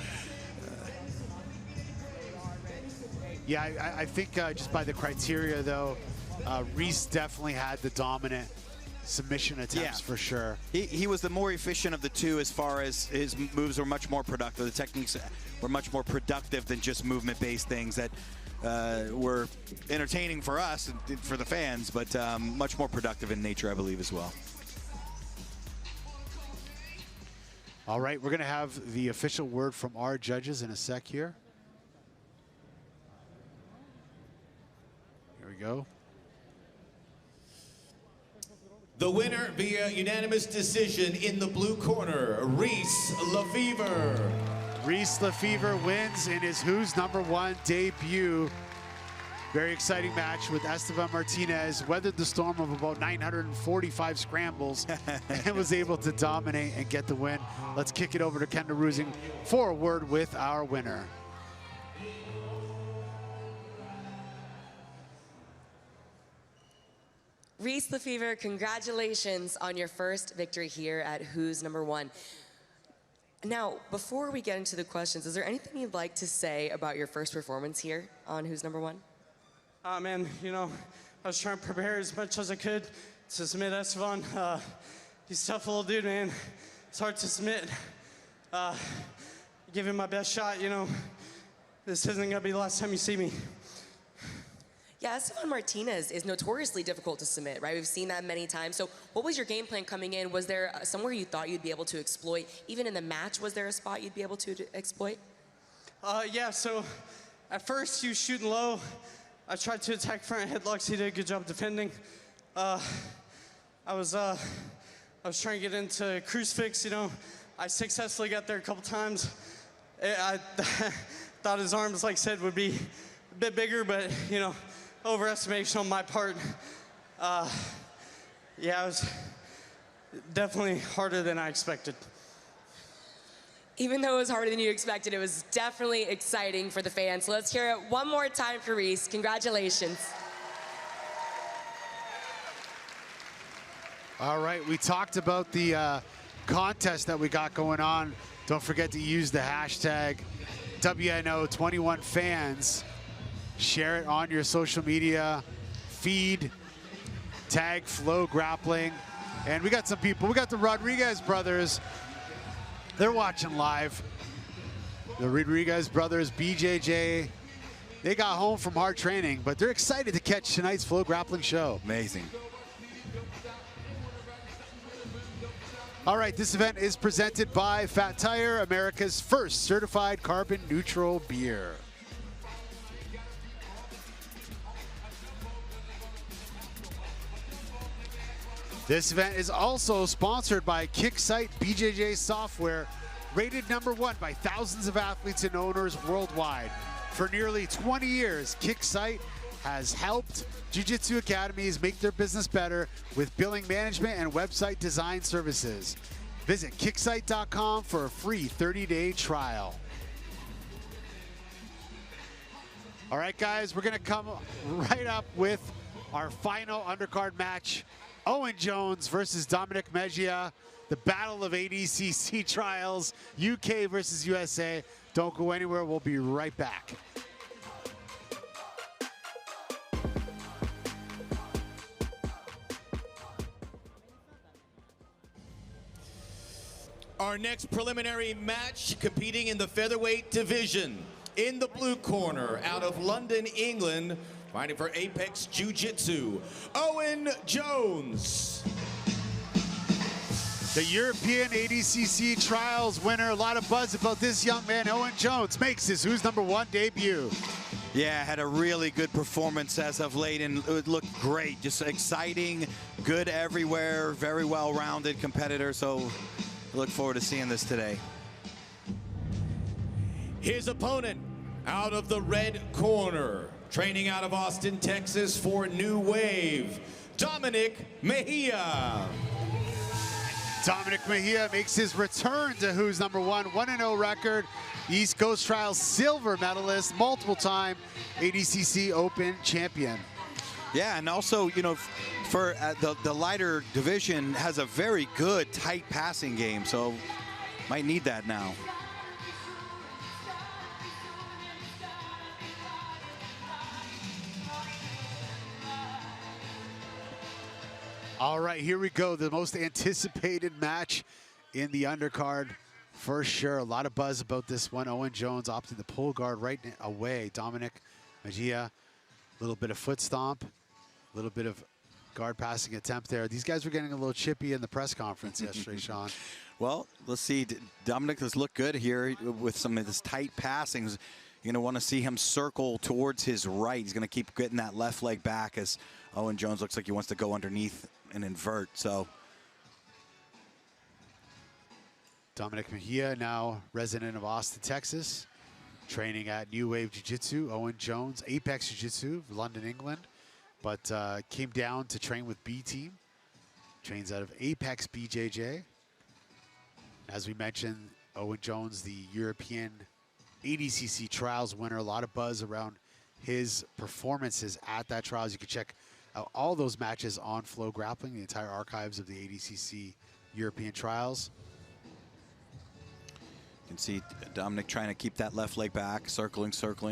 Yeah, I think just by the criteria though, Reese definitely had the dominant submission attempts for sure. He was the more efficient of the two as far as his moves were much more productive. The techniques were much more productive than just movement-based things that were entertaining for us and for the fans, but much more productive in nature, I believe, as well. All right, we're going to have the official word from our judges in a sec here. Here we go. The winner via unanimous decision in the blue corner, Reese LaFever. Reese LaFever wins in his Who's Number One debut. Very exciting match with Estevan Martinez. Weathered the storm of about 945 scrambles and was able to dominate and get the win. Let's kick it over to Kendall Rusing for a word with our winner. Reese LaFever, congratulations on your first victory here at Who's Number One. Now, before we get into the questions, is there anything you'd like to say about your first performance here on Who's Number One? Man, you know, I was trying to prepare as much as I could to submit Estevan. He's a tough little dude, man. It's hard to submit. Give him my best shot, you know. This isn't gonna be the last time you see me. Yeah, Estevan Martinez is notoriously difficult to submit, right? We've seen that many times. So what was your game plan coming in? Was there somewhere you thought you'd be able to exploit? Even in the match, was there a spot you'd be able to exploit? Yeah, so at first he was shooting low. I tried to attack front headlocks. He did a good job defending. I was trying to get into cruise fix, you know. I successfully got there a couple times. I thought his arms, like I said, would be a bit bigger, but, you know, overestimation on my part. Yeah, it was definitely harder than I expected. Even though it was harder than you expected, it was definitely exciting for the fans. So let's hear it one more time for Reese. Congratulations. All right, we talked about the contest that we got going on. Don't forget to use the hashtag WNO21fans. Share it on your social media feed. Tag Flow Grappling. And we got some people. We got the Rodriguez brothers. They're watching live. The Rodriguez brothers, BJJ. They got home from hard training, but they're excited to catch tonight's Flow Grappling show. Amazing. All right, this event is presented by Fat Tire, America's first certified carbon neutral beer. This event is also sponsored by Kicksite BJJ software, rated #1 by thousands of athletes and owners worldwide. For nearly 20 years, Kicksite has helped jiu-jitsu academies make their business better with billing management and website design services. Visit kicksite.com for a free 30-day trial. All right, guys, we're gonna come right up with our final undercard match. Owen Jones versus Dominic Mejia, the battle of ADCC trials, UK versus USA. Don't go anywhere, we'll be right back. Our next preliminary match, competing in the featherweight division. In the blue corner, out of London, England, fighting for Apex Jiu-Jitsu, Owen Jones. The European ADCC Trials winner. A lot of buzz about this young man. Owen Jones makes his Who's #1 debut. Yeah, had a really good performance as of late, and it looked great. Just exciting, good everywhere, very well-rounded competitor. So I look forward to seeing this today. His opponent out of the red corner, training out of Austin, Texas for New Wave, Dominic Mejia. Dominic Mejia makes his return to Who's Number One, 1-0 record, East Coast Trials silver medalist, multiple-time ADCC Open champion. Yeah, and also, you know, for the lighter division has a very good, tight passing game, so might need that now. All right, here we go. The most anticipated match in the undercard for sure. A lot of buzz about this one. Owen Jones opting to pull guard right away. Dominic Mejia, a little bit of foot stomp, a little bit of guard passing attempt there. These guys were getting a little chippy in the press conference yesterday, Sean. Well, let's see. Dominic has looked good here with some of his tight passings. You're going to want to see him circle towards his right. He's going to keep getting that left leg back as Owen Jones looks like he wants to go underneath and invert. So Dominic Mejia, now resident of Austin, Texas, training at New Wave Jiu-Jitsu. Owen Jones, Apex Jiu-Jitsu, London, England, but came down to train with B Team. Trains out of Apex BJJ. As we mentioned, Owen Jones, the European ADCC Trials winner. A lot of buzz around his performances at that Trials. You can check out all those matches on Flow Grappling, the entire archives of the ADCC European Trials. you can see Dominic trying to keep that left leg back, circling.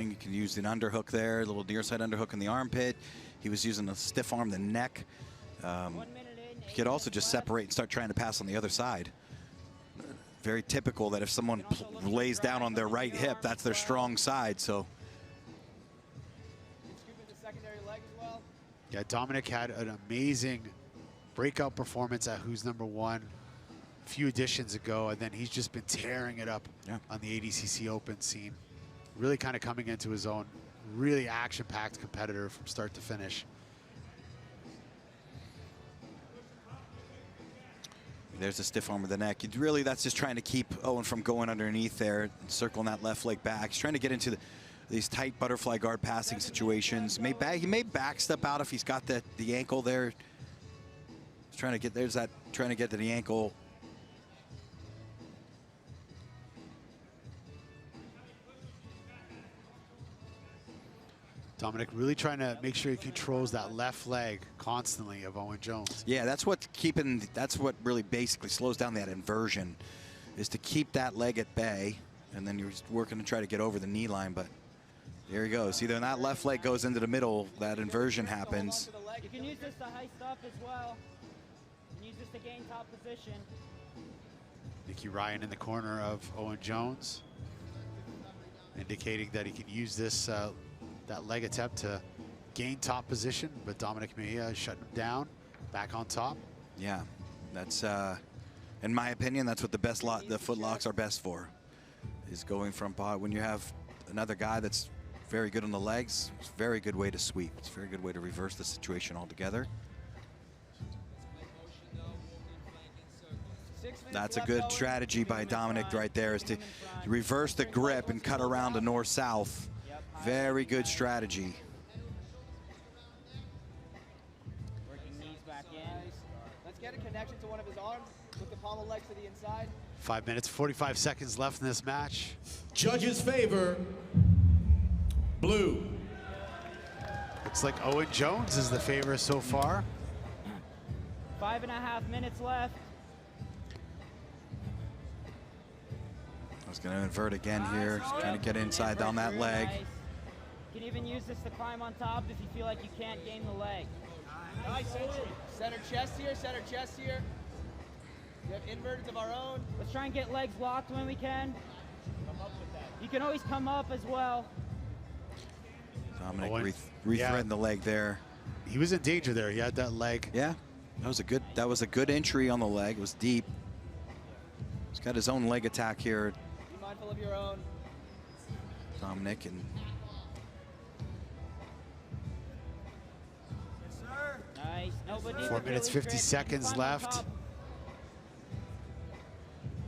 You can use an underhook there, a little near side underhook in the armpit. He was using a stiff arm, the neck. He could also just separate and start trying to pass on the other side. Very typical that if someone lays down on their right hip, that's their strong side. So yeah, Dominic had an amazing breakout performance at Who's Number One a few editions ago, and then he's just been tearing it up on the ADCC Open scene. Really kind of coming into his own. Really action-packed competitor from start to finish. there's a stiff arm of the neck. Really, that's just trying to keep Owen from going underneath there, circling that left leg back. He's trying to get into these tight butterfly guard passing situations. He may back step out if he's got the ankle there. He's trying to get trying to get to the ankle. Dominic really trying to make sure he controls that left leg constantly of Owen Jones. Yeah, that's what really basically slows down that inversion, is to keep that leg at bay, and then you're working to try to get over the knee line. But there he goes. Either that left leg goes into the middle, that inversion happens. You can use this to heist up as well. You can use this to gain top position. Nicky Ryan in the corner of Owen Jones, indicating that he can use this that leg attempt to gain top position, but Dominic Mejia shutting him down, back on top. Yeah, that's, in my opinion, that's what the foot locks are best for, is going from when you have another guy that's very good on the legs. It's a very good way to sweep. It's a very good way to reverse the situation altogether. That's a good strategy by Dominic right there, is to reverse the grip and cut around the north-south. Very good strategy. Working knees back in. Let's get a connection to one of his arms with the palm of legs to the inside. 5 minutes, 45 seconds left in this match. Judges favor blue. Looks like Owen Jones is the favorite so far. 5.5 minutes left. I was going to invert again here. Just trying to get inside on that leg. You can even use this to climb on top if you feel like you can't gain the leg. Nice entry. Center chest here, center chest here. We have inverts of our own. Let's try and get legs locked when we can. Come up with that. You can always come up as well. Dominic rethreading the leg there. He was in danger there. He had that leg. Yeah, that was a good entry on the leg. It was deep. He's got his own leg attack here. Be mindful of your own. Dominic, and 4 minutes, 50 seconds left.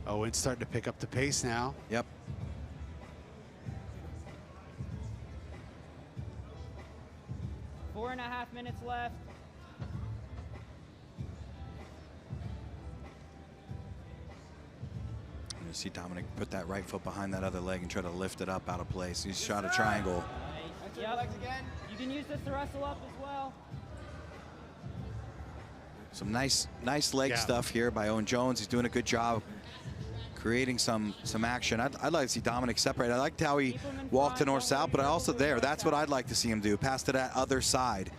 Owen's starting to pick up the pace now. Yep. Four and a half minutes left. You see Dominic put that right foot behind that other leg and try to lift it up out of place. He's shot a triangle. Yep. You can use this to wrestle up as well. Some nice leg stuff here by Owen Jones. He's doing a good job creating some action. I'd like to see Dominic separate. I liked how he walked to north-south, but that's what I'd like to see him do. Pass to that other side.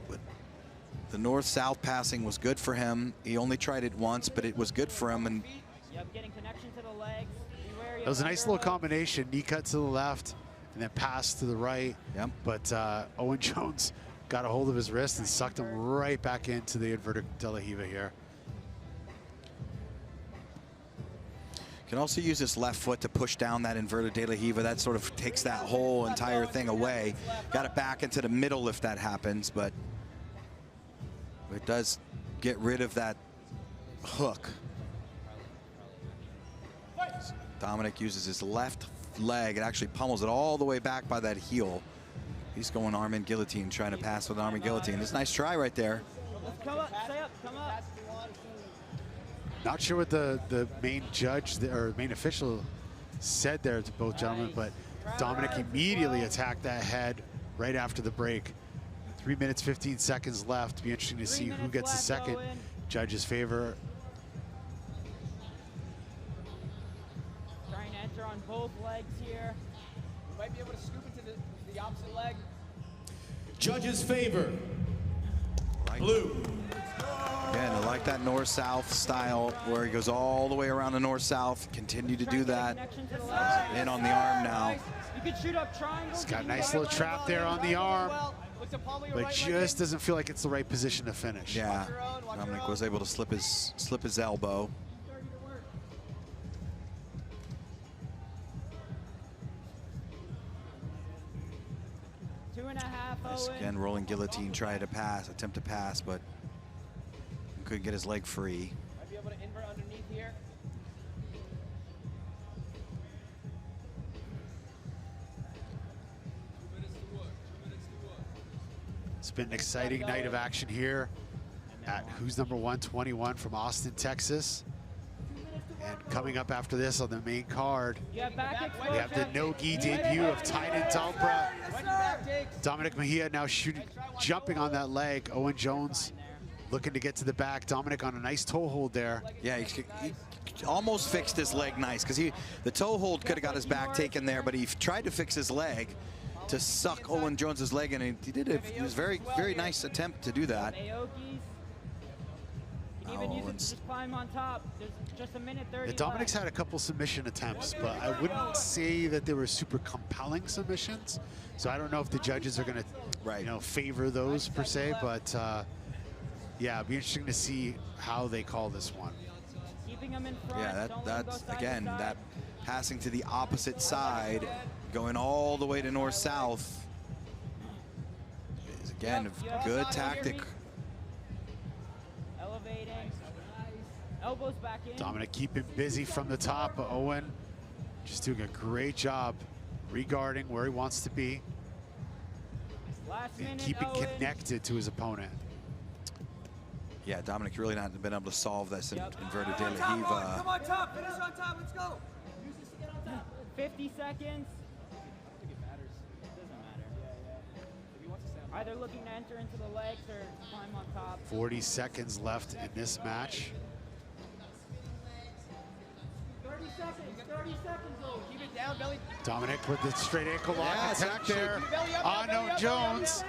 But the north-south passing was good for him. He only tried it once, but it was good for him. And Getting connection to the legs. It was a nice little combination. Knee cut to the left and then pass to the right. Yep. But Owen Jones got a hold of his wrist and sucked him right back into the inverted de la Riva here. Can also use his left foot to push down that inverted de la Riva. That sort of takes that whole entire thing away. Got it back into the middle if that happens, but it does get rid of that hook. Dominic uses his left leg. It actually pummels it all the way back by that heel. He's going arm in guillotine, trying to pass with arm in guillotine. It's a nice try right there. Come up, stay up, come up. Not sure what the main judge or main official said there to both gentlemen, but Dominic immediately attacked that head right after the break. 3 minutes, 15 seconds left. Be interesting to see who gets the second judge's favor. Trying to enter on both legs here. You might be able to scoop into the opposite leg. Judges' favor. Blue. Again, I like that north-south style where he goes all the way around the north-south. Continue to do that. In on the arm now. You could shoot up triangles. He's got a nice little trap there on the arm, but just doesn't feel like it's the right position to finish. Yeah, Dominic was able to slip his elbow. Nice, again, rolling guillotine, try to pass, attempt to pass, but couldn't get his leg free. Might be able to invert underneath here. It's been an exciting night of action here at Who's Number 121 from Austin, Texas. And coming up after this on the main card, we have the no-gi debut of Titan Talbra. Dominic Mejia now jumping on that leg. Owen Jones looking to get to the back. Dominic on a nice toe hold there. Yeah, he almost fixed his leg nice, because the toe hold could have got his back taken there, but he tried to fix his leg to suck Owen Jones's leg, and he did it. It was very, very nice attempt to do that. Even use it to just climb on top. There's just a minute 30 Dominic's had a couple submission attempts, but I wouldn't say that they were super compelling submissions. So I don't know if the judges are going to, favor those per se. But yeah, it'd be interesting to see how they call this one. Keeping them in front. Yeah, that's again that passing to the opposite side, going all the way to north-south is again a good tactic. Elbows back in. Dominic keeping busy from the top, but Owen just doing a great job regarding where he wants to be and keeping connected to his opponent. Yeah, Dominic really not been able to solve this inverted de la Riva. Come on top, finish on top, let's go. Use this to get on top. 50 seconds. I don't think it matters. It doesn't matter. If he wants to stand either looking to enter into the legs or climb on top. 40 seconds left in this match. 30 seconds, though. Keep it down, belly. Dominic with the straight ankle lock attack there on Owen Jones.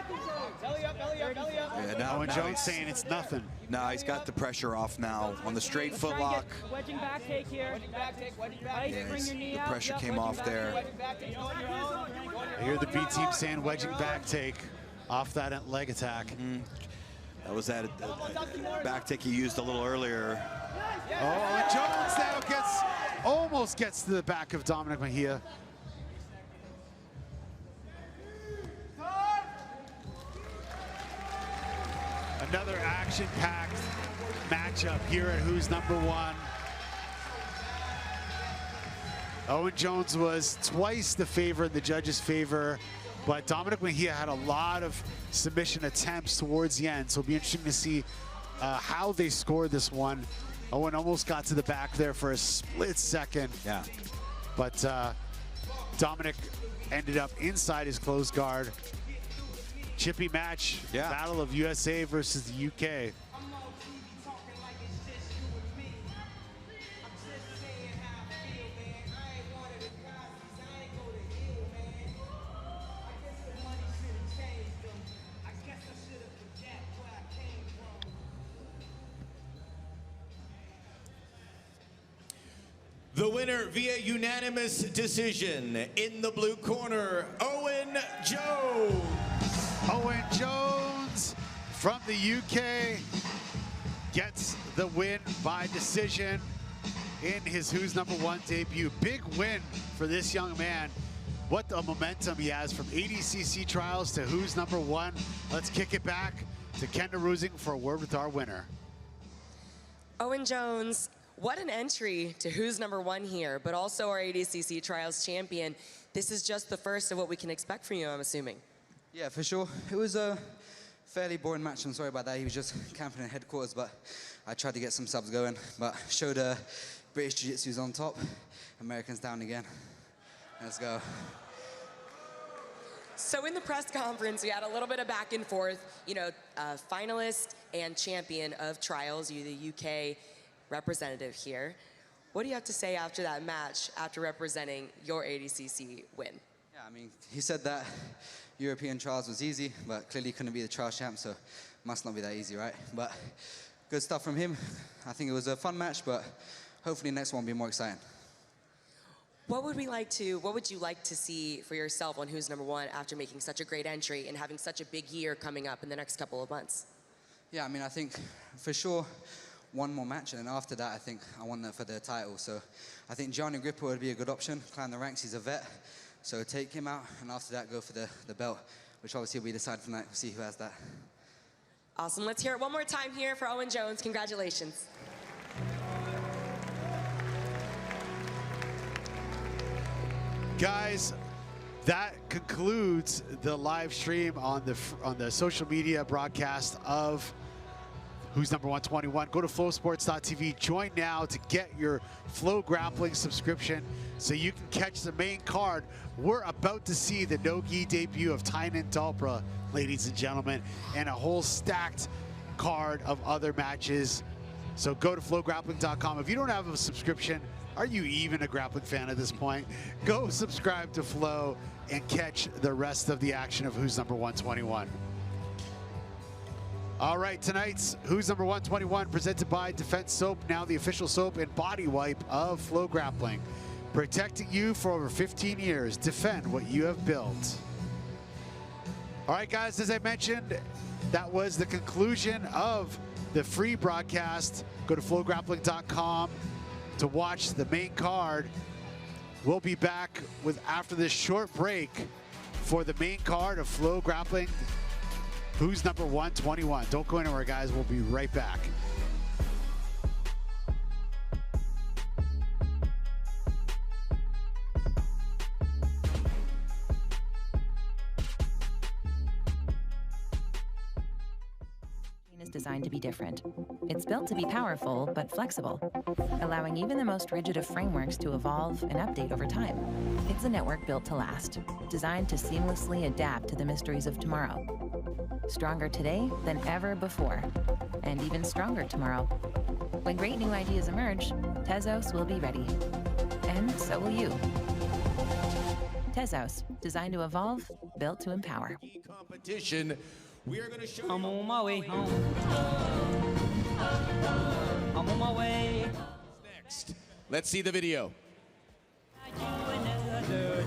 Belly up, belly up, belly up. Yeah, now Owen Jones saying it's nothing. No, he's got the pressure off now on the straight foot lock. Wedging back take here. Wedging back take, wedging back take. Bring your knee The out. pressure came off there. I hear the B team saying wedging back take off that leg attack. That was that back take he used a little earlier. Oh, Owen Jones now almost gets to the back of Dominic Mejia. Another action-packed matchup here at Who's Number One. Owen Jones was twice the favorite in the judges' favor, but Dominic Mejia had a lot of submission attempts towards the end, so it'll be interesting to see how they scored this one. Owen almost got to the back there for a split second. Yeah. But Dominic ended up inside his closed guard. Chippy match, Battle of USA versus the UK. The winner via unanimous decision in the blue corner, Owen Jones. Owen Jones from the UK gets the win by decision in his Who's Number One debut. Big win for this young man. What the momentum he has from ADCC Trials to Who's Number One. Let's kick it back to Kendra Rusing for a word with our winner. Owen Jones, what an entry to Who's Number One here, but also our ADCC Trials champion. This is just the first of what we can expect from you, I'm assuming. Yeah, for sure. It was a fairly boring match. I'm sorry about that. He was just camping in headquarters, but I tried to get some subs going, but showed British Jiu-Jitsu's on top, Americans down again. Let's go. So in the press conference, we had a little bit of back and forth. You know, finalist and champion of Trials, you the UK representative here. What do you have to say after that match, after representing your ADCC win? Yeah, I mean, he said that European Trials was easy, but clearly couldn't be the Trials champ, so must not be that easy, right? But good stuff from him. I think it was a fun match, but hopefully next one will be more exciting. What would you like to see for yourself on Who's Number One after making such a great entry and having such a big year coming up in the next couple of months? Yeah, I mean, I think for sure one more match, and then after that, I think I want that for the title. So I think Johnny Gripper would be a good option. Climb the ranks, he's a vet. So take him out, and after that, go for the belt, which obviously will be decided tonight. We'll see who has that. Awesome. Let's hear it one more time here for Owen Jones. Congratulations. Guys, that concludes the live stream on the social media broadcast of Who's Number 121. Go to flowsports.tv. Join now to get your Flow Grappling subscription so you can catch the main card. We're about to see the no-gi debut of Tynan Dalpra, ladies and gentlemen, and a whole stacked card of other matches. So go to flowgrappling.com. If you don't have a subscription, are you even a grappling fan at this point? Go subscribe to Flow and catch the rest of the action of Who's Number 121. All right, tonight's Who's Number 121 presented by Defense Soap, now the official soap and body wipe of Flow Grappling. Protecting you for over 15 years. Defend what you have built. All right, guys, as I mentioned, that was the conclusion of the free broadcast. Go to flowgrappling.com to watch the main card. We'll be back after this short break for the main card of Flow Grappling Who's Number 121. Don't go anywhere, guys. We'll be right back. Is designed to be different. It's built to be powerful but flexible, allowing even the most rigid of frameworks to evolve and update over time. It's a network built to last, designed to seamlessly adapt to the mysteries of tomorrow. Stronger today than ever before, and even stronger tomorrow. When great new ideas emerge, Tezos will be ready. And so will you. Tezos, designed to evolve, built to empower. Competition. We are going to show I'm on my way home. I'm on my way. Next, let's see the video. You another